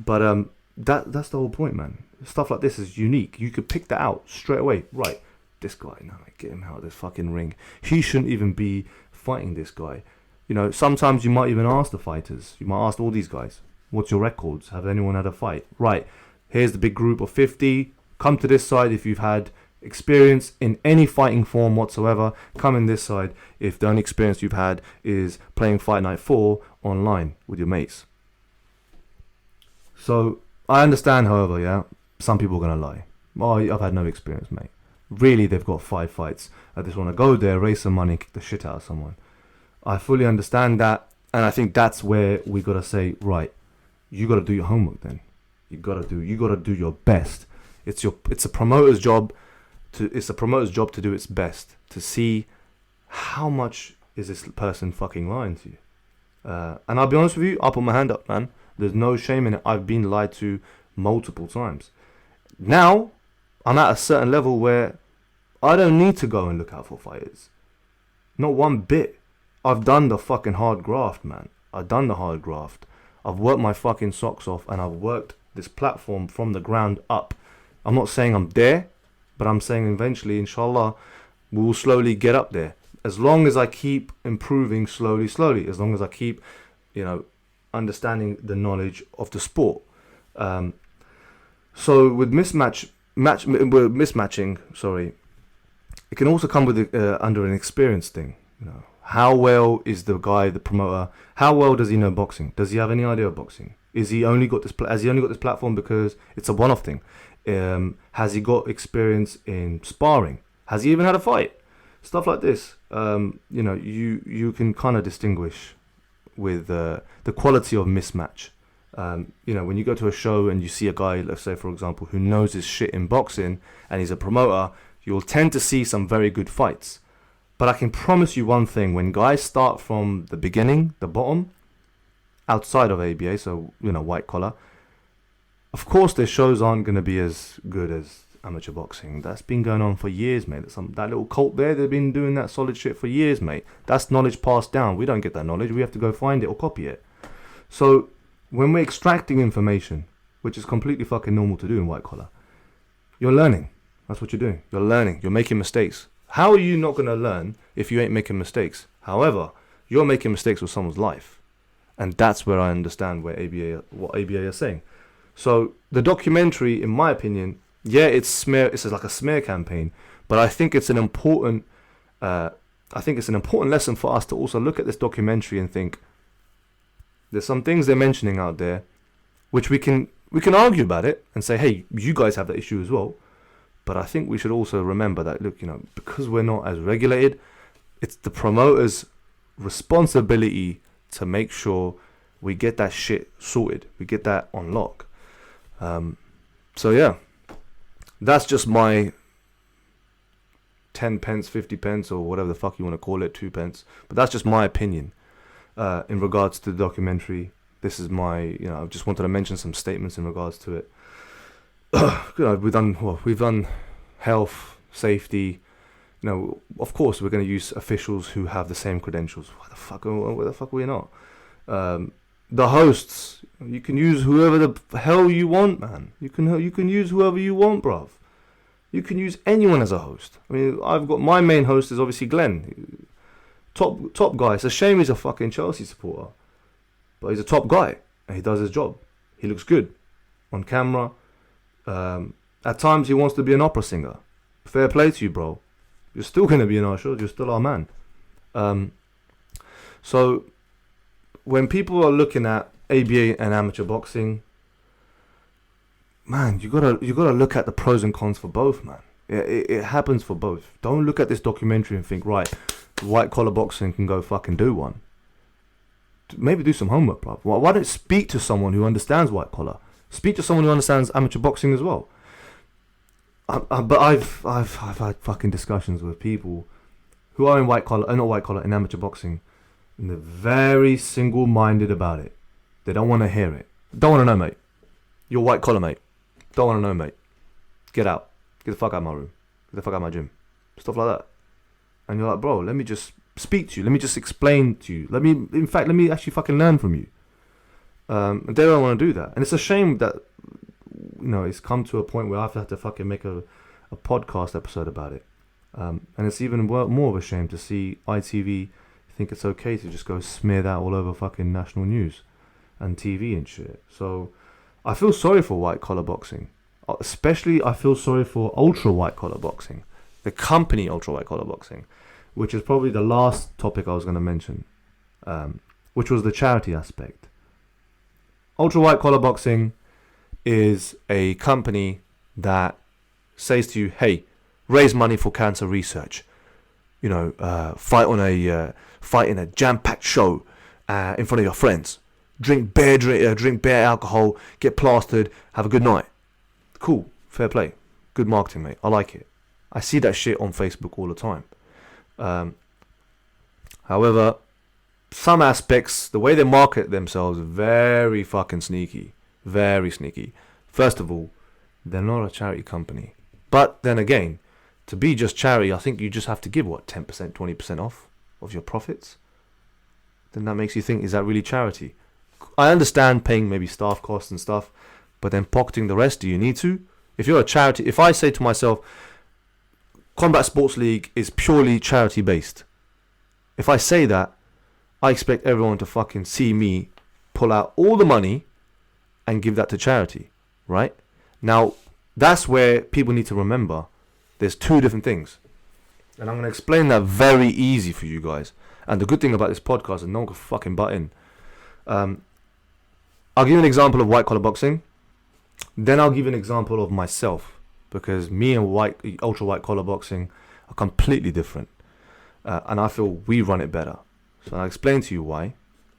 But that's the whole point, man. Stuff like this is unique. You could pick that out straight away. Right, this guy, no, get him out of this fucking ring. He shouldn't even be fighting this guy. You know, sometimes you might even ask the fighters. You might ask all these guys, what's your records? Have anyone had a fight? Right, here's the big group of 50. Come to this side if you've had experience in any fighting form whatsoever. Come in this side if the only experience you've had is playing Fight Night 4 online with your mates. So I understand, however, yeah, some people are going to lie. Oh, I've had no experience, mate. Really, they've got 5 fights. I just want to go there, raise some money, kick the shit out of someone. I fully understand that, and I think that's where we got to say, right, you got to do your homework then. You got to do your best. It's a promoter's job to do its best, to see how much is this person fucking lying to you. And I'll be honest with you, I'll put my hand up, man. There's no shame in it. I've been lied to multiple times. Now, I'm at a certain level where I don't need to go and look out for fighters. Not one bit. I've done the fucking hard graft, man. I've done the hard graft. I've worked my fucking socks off, and I've worked this platform from the ground up. I'm not saying I'm there, but I'm saying eventually, inshallah, we will slowly get up there. As long as I keep improving slowly. As long as I keep, understanding the knowledge of the sport. So with mismatching, it can also come with under an experience thing. How well is the guy, the promoter? How well does he know boxing? Does he have any idea of boxing? Has he only got this platform because it's a one-off thing? Has he got experience in sparring? Has he even had a fight? Stuff like this. You can kind of distinguish with the quality of mismatch. When you go to a show and you see a guy, let's say for example, who knows his shit in boxing and he's a promoter, you'll tend to see some very good fights. But I can promise you one thing: when guys start from the beginning, the bottom, outside of ABA, so white collar, of course their shows aren't going to be as good as amateur boxing. That's been going on for years, mate. That little cult there, they've been doing that solid shit for years, mate. That's knowledge passed down. We don't get that knowledge. We have to go find it or copy it. So when we're extracting information, which is completely fucking normal to do in white collar, you're learning. That's what you're doing. You're learning. You're making mistakes. How are you not going to learn if you ain't making mistakes? However, you're making mistakes with someone's life. And that's where I understand what ABA is saying. So the documentary, in my opinion, yeah, it's like a smear campaign, but I think it's an important lesson for us to also look at this documentary and think there's some things they're mentioning out there which we can argue about it and say, hey, you guys have that issue as well. But I think we should also remember that, look, because we're not as regulated, it's the promoter's responsibility to make sure we get that shit sorted. We get that on lock. So yeah, that's just my 10 pence, 50 pence, or whatever the fuck you want to call it, 2 pence. But that's just my opinion in regards to the documentary. This is my, I just wanted to mention some statements in regards to it. We've done health, safety. Of course, we're going to use officials who have the same credentials. Where the fuck are we not? The hosts, you can use whoever the hell you want, man. You can use whoever you want, bruv. You can use anyone as a host. I mean, I've got my main host is obviously Glenn, top guy. It's a shame he's a fucking Chelsea supporter, but he's a top guy and he does his job. He looks good on camera. At times he wants to be an opera singer. Fair play to you, bro. You're still going to be in our show. You're still our man. So when people are looking at ABA and amateur boxing, man, you gotta look at the pros and cons for both, man. It happens for both. Don't look at this documentary and think, right, white collar boxing can go fucking do one. maybe do some homework, bruv. Why don't you speak to someone who understands white collar? Speak to someone who understands amateur boxing as well. But I've had fucking discussions with people who are in white collar, not white collar, in amateur boxing, and they're very single-minded about it. They don't want to hear it. Don't want to know, mate. You're white collar, mate. Don't want to know, mate. Get out. Get the fuck out of my room. Get the fuck out of my gym. Stuff like that. And you're like, bro, let me just speak to you. Let me just explain to you. Let me actually fucking learn from you. And they don't want to do that. And it's a shame that, it's come to a point where I've had to fucking make a podcast episode about it. And it's even more of a shame to see ITV think it's okay to just go smear that all over fucking national news and TV and shit. So I feel sorry for white collar boxing. Especially I feel sorry for ultra white collar boxing. The company ultra white collar boxing, which is probably the last topic I was going to mention, which was the charity aspect. Ultra white collar boxing is a company that says to you, hey, raise money for cancer research. Fight in a jam-packed show in front of your friends. Drink beer alcohol, get plastered, have a good night. Cool, fair play. Good marketing, mate. I like it. I see that shit on Facebook all the time. However, some aspects, the way they market themselves, very fucking sneaky. Very sneaky. First of all, they're not a charity company. But then again, to be just charity, I think you just have to give, 10%, 20% off of your profits? Then that makes you think, is that really charity? I understand paying maybe staff costs and stuff, but then pocketing the rest, do you need to? If you're a charity, if I say to myself, Combat Sports League is purely charity based. If I say that, I expect everyone to fucking see me pull out all the money and give that to charity, right? Now, that's where people need to remember there's two different things. And I'm going to explain that very easy for you guys. And the good thing about this podcast is no one can fucking butt in. I'll give you an example of white collar boxing. Then I'll give you an example of myself. Because me and ultra white collar boxing are completely different. And I feel we run it better. So I'll explain to you why.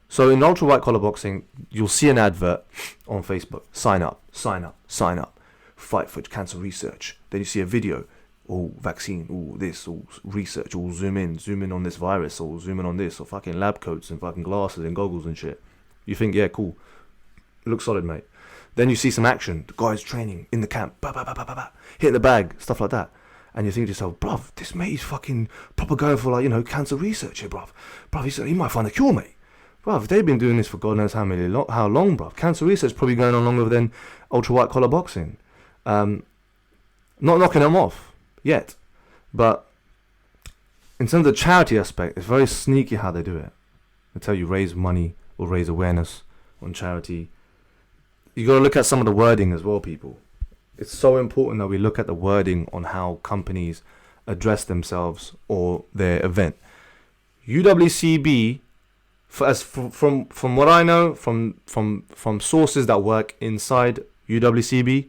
So in ultra white collar boxing, you'll see an advert on Facebook. Sign up, sign up, sign up. Fight for cancer research. Then you see a video. Oh, vaccine, oh, this, oh, research, oh, zoom in on this virus, or zoom in on this, or fucking lab coats and fucking glasses and goggles and shit. You think, yeah, cool. Looks solid, mate. Then you see some action. The guy's training in the camp. Bah, bah, bah, bah, bah, bah. Hitting the bag. Stuff like that. And you think to yourself, bruv, this mate is fucking proper going for, cancer research here, bruv. Bruv, he might find a cure, mate. Bruv, they've been doing this for God knows how long, bruv. Cancer research probably going on longer than ultra white collar boxing. Not knocking them off yet. But in terms of the charity aspect, it's very sneaky how they do it. They tell you raise money or raise awareness on charity. You got to look at some of the wording as well, people. It's so important that we look at the wording on how companies address themselves or their event. UWCB, from what I know, from sources that work inside UWCB,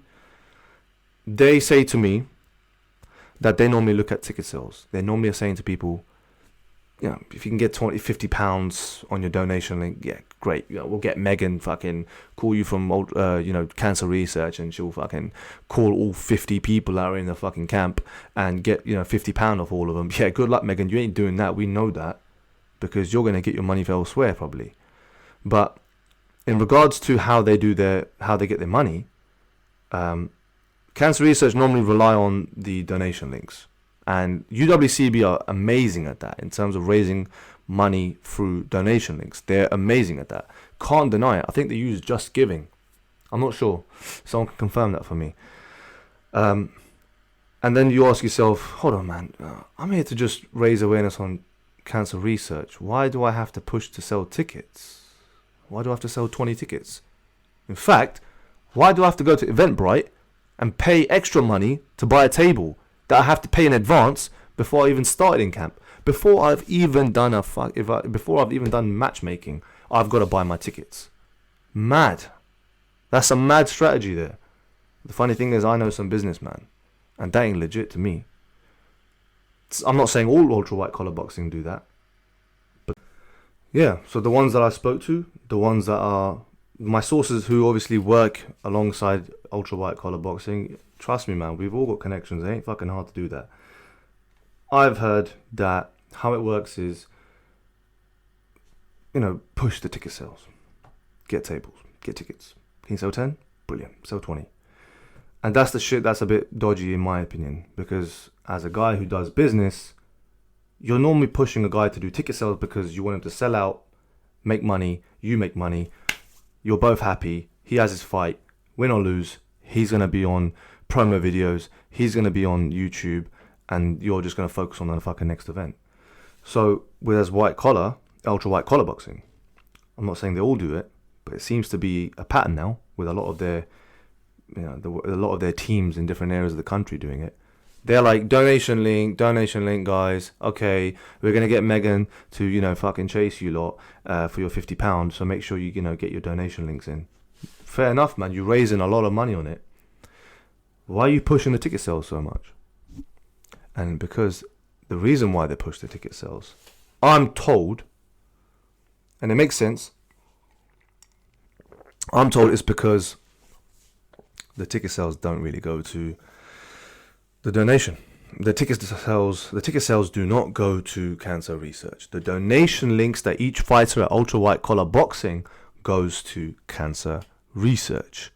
they say to me that they normally look at ticket sales. They normally are saying to people, if you can get £50 on your donation link, yeah, great. We'll get Megan fucking call you from cancer research, and she'll fucking call all 50 people that are in the fucking camp and get £50 off all of them. Yeah, good luck, Megan. You ain't doing that. We know that, because you're gonna get your money elsewhere probably. But in regards to how they get their money, cancer research normally rely on the donation links. And UWCB are amazing at that in terms of raising money through donation links. They're amazing at that. Can't deny it. I think they use Just Giving. I'm not sure. Someone can confirm that for me. And then you ask yourself, hold on, man. I'm here to just raise awareness on cancer research. Why do I have to push to sell tickets? Why do I have to sell 20 tickets? In fact, why do I have to go to Eventbrite and pay extra money to buy a table that I have to pay in advance before I even started in camp? Before I've even done matchmaking, I've got to buy my tickets. Mad. That's a mad strategy there. The funny thing is, I know some businessman, and that ain't legit to me. I'm not saying all ultra white collar boxing do that, Yeah, so the ones that I spoke to, the ones that are my sources who obviously work alongside ultra white collar boxing, trust me, man, we've all got connections. It ain't fucking hard to do that. I've heard that how it works is, push the ticket sales, get tables, get tickets. Can you sell 10? Brilliant, sell 20. And that's the shit that's a bit dodgy in my opinion, because as a guy who does business, you're normally pushing a guy to do ticket sales because you want him to sell out, make money, you make money, you're both happy, he has his fight, win or lose, he's going to be on promo videos, he's going to be on YouTube, and you're just going to focus on the fucking next event. So, whereas white collar, ultra white collar boxing, I'm not saying they all do it, but it seems to be a pattern now with a lot of their, a lot of their teams in different areas of the country doing it. They're like, donation link, guys. Okay, we're going to get Megan to, fucking chase you lot for your £50. So make sure you, get your donation links in. Fair enough, man. You're raising a lot of money on it. Why are you pushing the ticket sales so much? And because the reason why they push the ticket sales, I'm told, and it makes sense, I'm told it's because the ticket sales don't really go to the donation. The ticket sales do not go to cancer research. The donation links that each fighter at ultra white collar boxing goes to cancer research.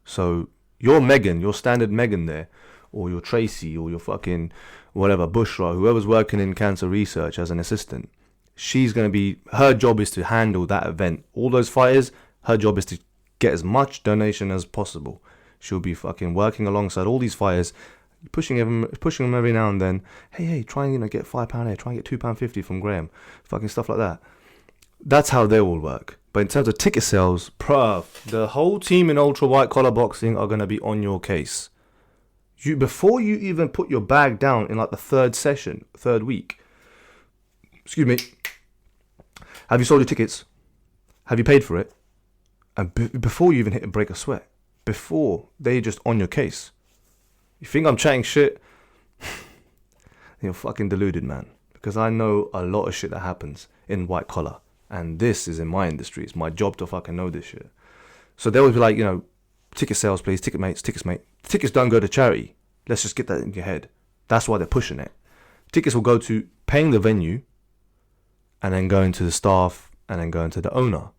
So your Megan, your standard Megan there, or your Tracy, or your fucking whatever, Bushra, whoever's working in cancer research as an assistant, her job is to handle that event. All those fighters, her job is to get as much donation as possible. She'll be fucking working alongside all these fighters, pushing them every now and then. Hey, try and get £5 here, try and get £2.50 from Graham, fucking stuff like that. That's how they all work. But in terms of ticket sales, the whole team in ultra white collar boxing are gonna be on your case. Before you even put your bag down in like the third week. Excuse me. Have you sold your tickets? Have you paid for it? And before you even hit a break of sweat, before they just on your case. You think I'm chatting shit? You're fucking deluded, man. Because I know a lot of shit that happens in white collar. And this is in my industry. It's my job to fucking know this shit. So they always be like, ticket sales, please. Tickets, mate. Tickets don't go to charity. Let's just get that in your head. That's why they're pushing it. Tickets will go to paying the venue, and then going to the staff, and then going to the owner.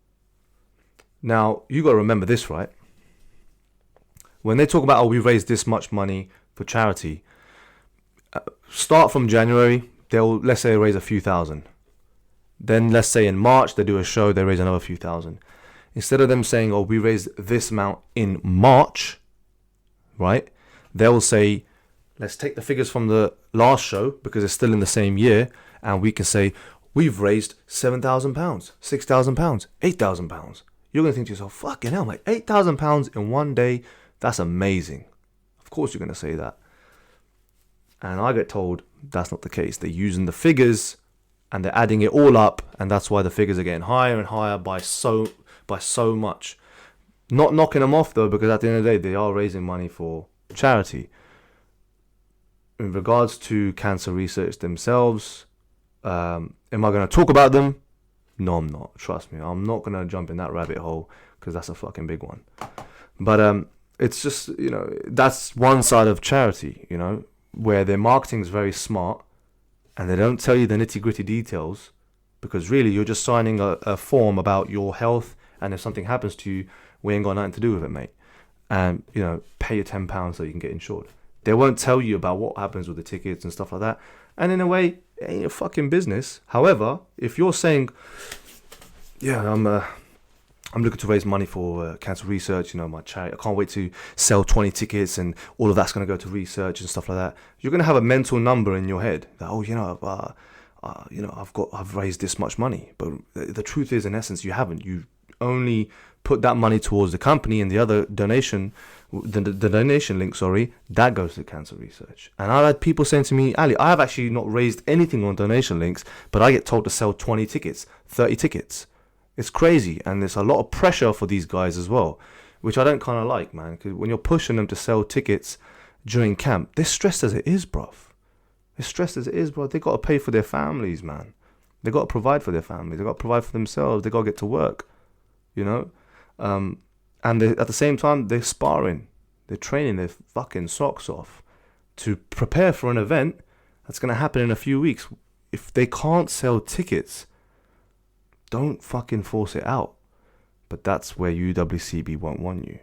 Now, you got to remember this, right? When they talk about, we raised this much money for charity, start from January, let's say they raise a few thousand. Then let's say in March, they do a show, they raise another few thousand. Instead of them saying, we raised this amount in March, right? They'll say, let's take the figures from the last show, because it's still in the same year, and we can say, we've raised £7,000, £6,000, £8,000. You're going to think to yourself, fucking hell, mate, £8,000 in one day, that's amazing. Of course you're going to say that. And I get told that's not the case. They're using the figures and they're adding it all up, and that's why the figures are getting higher and higher by so much. Not knocking them off though, because at the end of the day, they are raising money for charity. In regards to cancer research themselves, am I going to talk about them? No, I'm not. Trust me, I'm not going to jump in that rabbit hole, because that's a fucking big one. But it's just, that's one side of charity, where their marketing is very smart and they don't tell you the nitty gritty details, because really you're just signing a form about your health, and if something happens to you, we ain't got nothing to do with it, mate. And, pay your £10 so you can get insured. They won't tell you about what happens with the tickets and stuff like that. And in a way, it ain't your fucking business. However, if you're saying, I'm looking to raise money for cancer research, my charity. I can't wait to sell 20 tickets and all of that's going to go to research and stuff like that. You're going to have a mental number in your head that, I've raised this much money. But the truth is, in essence, you haven't. You only put that money towards the company, and the other donation, the donation link, that goes to cancer research. And I had people saying to me, Ali, I have actually not raised anything on donation links, but I get told to sell 20 tickets, 30 tickets. It's crazy, and there's a lot of pressure for these guys as well, which I don't kind of like, man, because when you're pushing them to sell tickets during camp, they're stressed as it is, bruv. They got to pay for their families, man. They got to provide for their families. They got to provide for themselves. They got to get to work, and at the same time, they're sparring. They're training their fucking socks off to prepare for an event that's going to happen in a few weeks. If they can't sell tickets, don't fucking force it out. But that's where UWCB won't want you.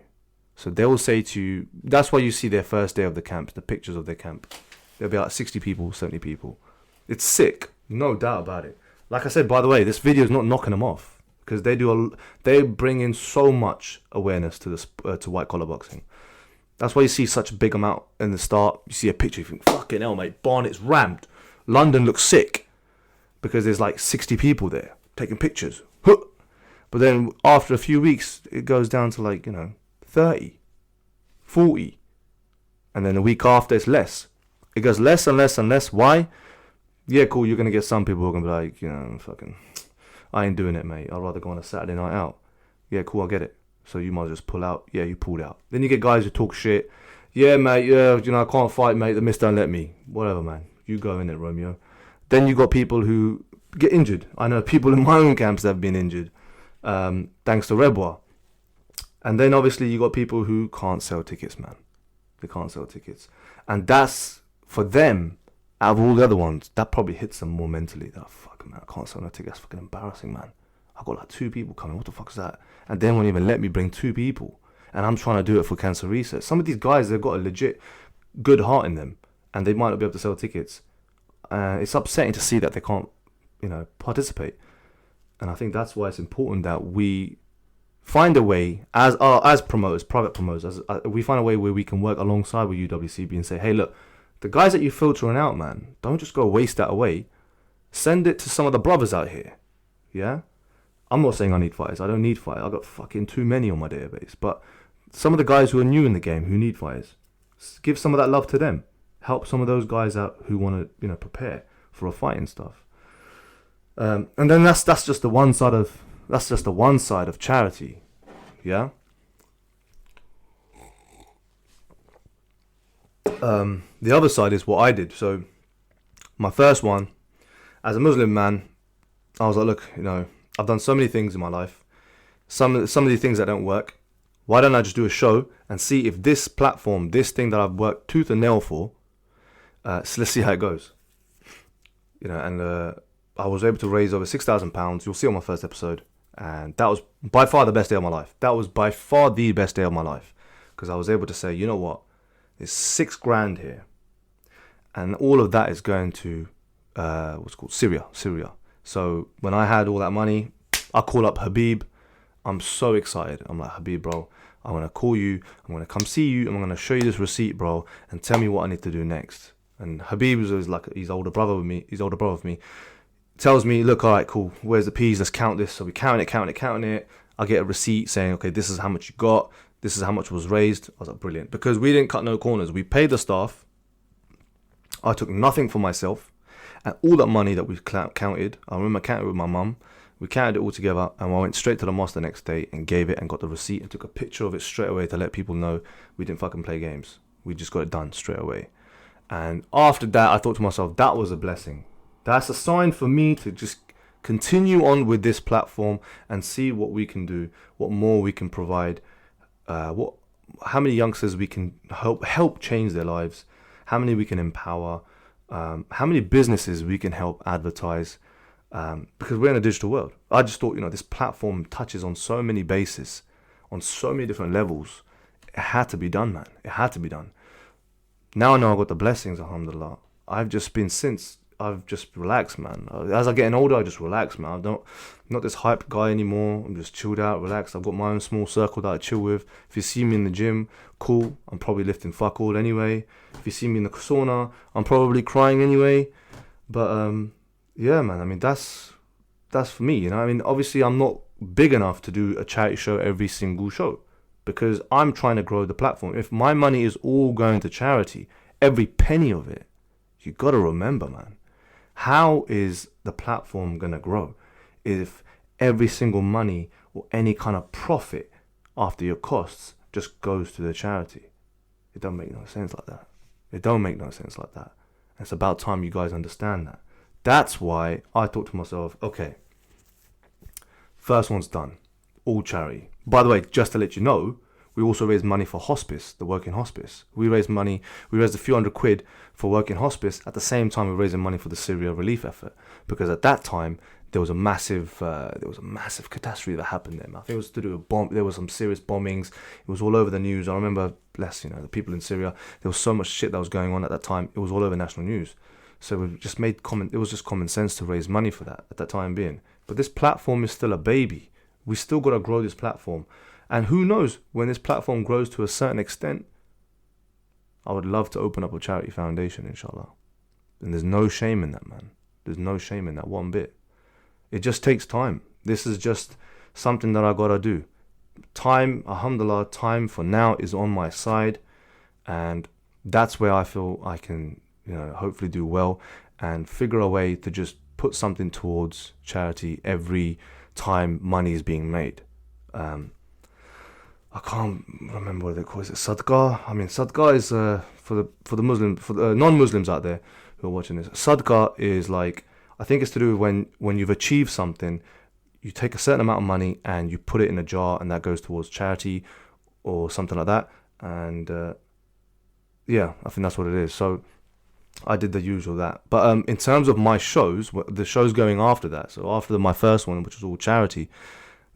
So they will say to you, that's why you see their first day of the camp, the pictures of their camp. There'll be like 60 people, 70 people. It's sick, no doubt about it. Like I said, by the way, this video is not knocking them off, because they bring in so much awareness to to white collar boxing. That's why you see such a big amount in the start. You see a picture, you think, fucking hell, mate, Barnet's rammed. London looks sick, because there's like 60 people there taking pictures. But then after a few weeks, it goes down to like, 30, 40. And then the week after, it's less. It goes less and less and less. Why? Yeah, cool, you're going to get some people who are going to be like, fucking, I ain't doing it, mate. I'd rather go on a Saturday night out. Yeah, cool, I get it. So you might just pull out. Yeah, you pulled out. Then you get guys who talk shit. Yeah, mate, I can't fight, mate. The miss don't let me. Whatever, man. You go in it, Romeo. Then you got people who get injured. I know people in my own camps that have been injured, thanks to Rebois. And then obviously you got people who can't sell tickets, man. They can't sell tickets. And that's, for them, out of all the other ones, that probably hits them more mentally. That, fucking man, I can't sell no tickets. That's fucking embarrassing, man. I got like 2 people coming. What the fuck is that? And they won't even let me bring 2 people. And I'm trying to do it for cancer research. Some of these guys, they've got a legit good heart in them, and they might not be able to sell tickets. It's upsetting to see that they can't, participate. And I think that's why it's important that we find a way, as promoters, private promoters, we find a way where we can work alongside with UWCB and say, hey, look, the guys that you're filtering out, man, don't just go waste that away. Send it to some of the brothers out here. Yeah? I'm not saying I need fighters. I don't need fighters. I've got fucking too many on my database. But some of the guys who are new in the game, who need fighters, give some of that love to them. Help some of those guys out who want to, prepare for a fight and stuff. And then that's just the one side of charity. Yeah. The other side is what I did. So my first one, as a Muslim man, I was like, look, I've done so many things in my life. Some of the things that don't work. Why don't I just do a show and see if this platform, this thing that I've worked tooth and nail for, so let's see how it goes. And I was able to raise over £6,000. You'll see on my first episode. And that was by far the best day of my life. That was by far the best day of my life. Because I was able to say, you know what? There's £6,000 here. And all of that is going to, what's called Syria. So when I had all that money, I call up Habib. I'm so excited. I'm like, Habib, bro, I'm going to call you. I'm going to come see you. I'm going to show you this receipt, bro, and tell me what I need to do next. And Habib is like, he's older brother with me. Tells me, look, all right, cool. Where's the P's? Let's count this. So we counting it. I get a receipt saying, okay, this is how much you got. This is how much was raised. I was like, brilliant. Because we didn't cut no corners. We paid the staff. I took nothing for myself. And all that money that we counted, I remember counting with my mum. We counted it all together, and I went straight to the mosque the next day and gave it and got the receipt and took a picture of it straight away to let people know we didn't fucking play games. We just got it done straight away. And after that, I thought to myself, that was a blessing. That's a sign for me to just continue on with this platform and see what we can do, what more we can provide, how many youngsters we can help change their lives, how many we can empower, how many businesses we can help advertise, because we're in a digital world. I just thought, this platform touches on so many bases, on so many different levels. It had to be done, man. It had to be done. Now I know I got the blessings, alhamdulillah. I've just relaxed, man. As I'm getting older, I just relax, man. I'm not this hype guy anymore. I'm just chilled out, relaxed. I've got my own small circle that I chill with. If you see me in the gym, cool. I'm probably lifting fuck all anyway. If you see me in the sauna, I'm probably crying anyway. But yeah, man. I mean, that's for me. I mean, obviously, I'm not big enough to do a charity show every single show, because I'm trying to grow the platform. If my money is all going to charity, every penny of it, you got to remember, man, how is the platform going to grow if every single money or any kind of profit after your costs just goes to the charity? It don't make no sense like that. It's about time you guys understand that. That's why I thought to myself, okay, first one's done, all charity. By the way, just to let you know, we also raised money for hospice, the work in hospice. We raised a few £100 for work in hospice. At the same time, we were raising money for the Syria relief effort, because at that time there was a massive catastrophe that happened there. I think it was to do with bomb. There was some serious bombings. It was all over the news. I remember, the people in Syria. There was so much shit that was going on at that time. It was all over national news. So we just made it was just common sense to raise money for that at that time being. But this platform is still a baby. We still got to grow this platform. And who knows, when this platform grows to a certain extent, I would love to open up a charity foundation, inshallah. And there's no shame in that, man. There's no shame in that one bit. It just takes time. This is just something that I got to do. Time, alhamdulillah, time for now is on my side. And that's where I feel I can, hopefully do well and figure a way to just put something towards charity every time money is being made. I can't remember what they call it. Is it sadaqah? I mean, sadaqah is for the non-Muslims out there who are watching this. Sadaqah is like, I think it's to do with when you've achieved something, you take a certain amount of money and you put it in a jar, and that goes towards charity or something like that. And I think that's what it is. So I did the usual that. But in terms of my shows, the shows going after that, so after my first one, which was all charity,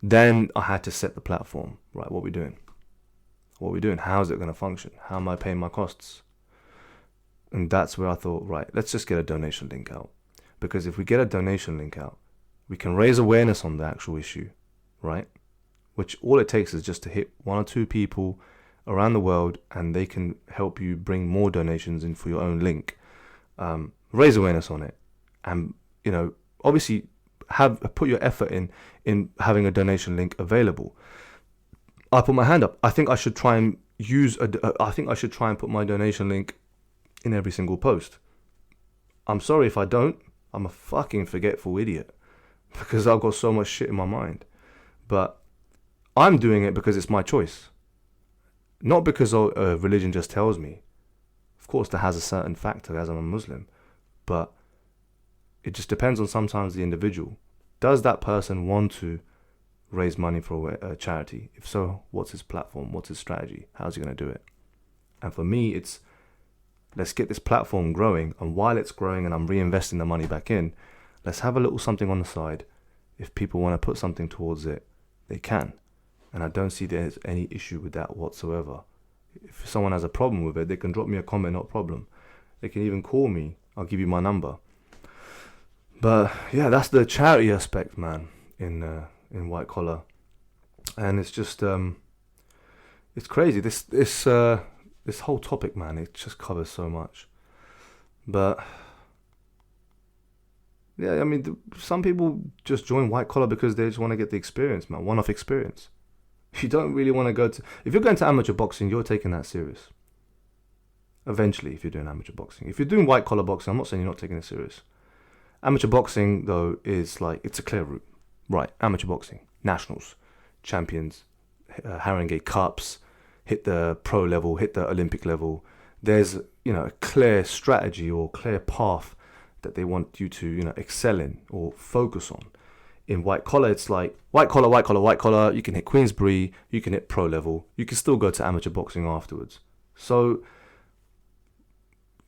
then I had to set the platform. Right, what are we doing? How is it going to function? How am I paying my costs? And that's where I thought, right, let's just get a donation link out. Because if we get a donation link out, we can raise awareness on the actual issue, right? Which all it takes is just to hit 1 or 2 people around the world, and they can help you bring more donations in for your own link. Raise awareness on it. And, obviously put your effort in having a donation link available. I put my hand up. I think I should try and put my donation link in every single post. I'm sorry if I don't. I'm a fucking forgetful idiot, because I've got so much shit in my mind. But I'm doing it because it's my choice, not because religion just tells me. Of course, that has a certain factor as I'm a Muslim, but it just depends on sometimes the individual. Does that person want to raise money for a charity? If so, what's his platform? What's his strategy? How's he going to do it? And for me, it's, let's get this platform growing. And while it's growing and I'm reinvesting the money back in, let's have a little something on the side. If people want to put something towards it, they can. And I don't see there's any issue with that whatsoever. If someone has a problem with it, they can drop me a comment, not a problem. They can even call me. I'll give you my number. But yeah, that's the charity aspect, man, in white collar. And it's just it's crazy. This whole topic, man, it just covers so much. But yeah, I mean, some people just join white collar because they just want to get the experience, man, one-off experience. You don't really want to go to, if you're going to amateur boxing, you're taking that serious. Eventually, if you're doing amateur boxing. If you're doing white collar boxing, I'm not saying you're not taking it serious. Amateur boxing, though, is like, it's a clear route. Right, amateur boxing, nationals, champions, Haringey Cups, hit the pro level, hit the Olympic level. There's, a clear strategy or clear path that they want you to, excel in or focus on. In white collar, it's like white collar. You can hit Queensbury, you can hit pro level. You can still go to amateur boxing afterwards. So,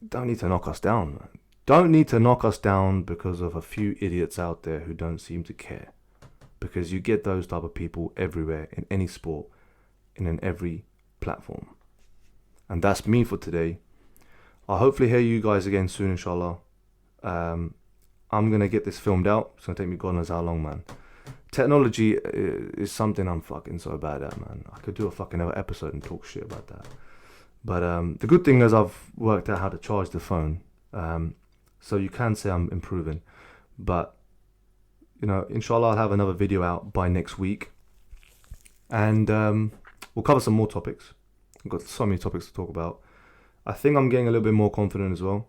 don't need to knock us down, man. Don't need to knock us down because of a few idiots out there who don't seem to care. Because you get those type of people everywhere, in any sport, and in every platform. And that's me for today. I'll hopefully hear you guys again soon, inshallah. I'm going to get this filmed out. It's going to take me God knows how long, man. Technology is something I'm fucking so bad at, man. I could do a fucking other episode and talk shit about that. But the good thing is I've worked out how to charge the phone. So you can say I'm improving. But, inshallah I'll have another video out by next week. And we'll cover some more topics. I've got so many topics to talk about. I think I'm getting a little bit more confident as well.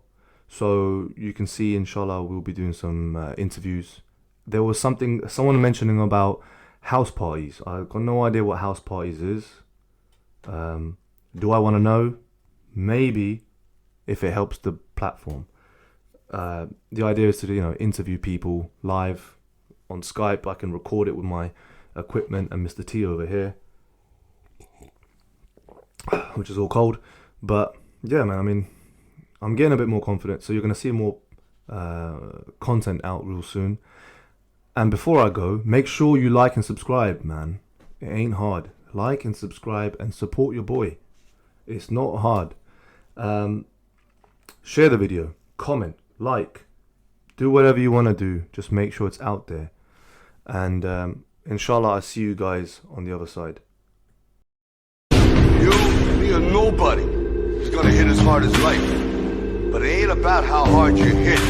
So you can see, inshallah, we'll be doing some interviews. There was someone mentioning about house parties. I've got no idea what house parties is. Do I want to know? Maybe, if it helps the platform. The idea is to interview people live on Skype. I can record it with my equipment and Mr. T over here, which is all cold. But yeah, man, I mean, I'm getting a bit more confident, so you're going to see more content out real soon. And before I go, make sure you like and subscribe, man. It ain't hard. Like and subscribe and support your boy. It's not hard. Share the video, comment, like, do whatever you want to do. Just make sure it's out there. And inshallah, I'll see you guys on the other side. You, me, or nobody is gonna hit as hard as life. But it ain't about how hard you hit.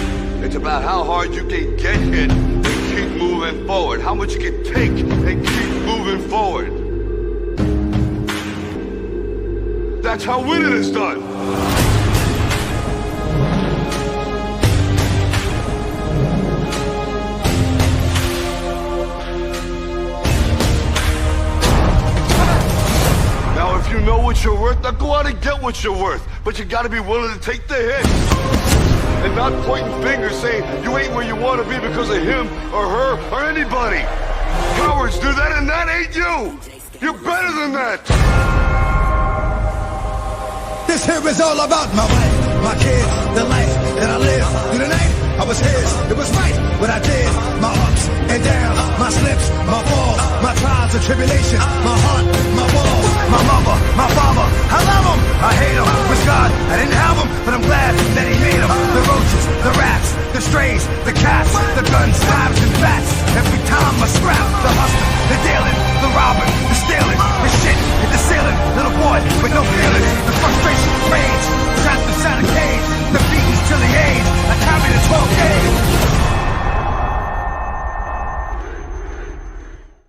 It's about how hard you can get hit and keep moving forward. How much you can take and keep moving forward. That's how winning is done. Now, if you know what you're worth, now go out and get what you're worth. But you gotta be willing to take the hit. And not pointing fingers saying you ain't where you want to be because of him or her or anybody. Cowards do that, and that ain't you. You're better than that. This here is all about my wife, my kids, the life that I live. Through the night, I was his. It was right what I did. My ups and downs, my slips, my falls, my trials and tribulations, my heart, my walls, my mother, my father. I love him, I hate him. With God, I didn't have him, but I'm glad that he made him. The roaches, the rats, the strays, the cats, the guns, knives, and bats. Every time I scrap, the hustling, the dealing, the robbing, the stealing, the shit, hit the ceiling. Little boy with no feelings.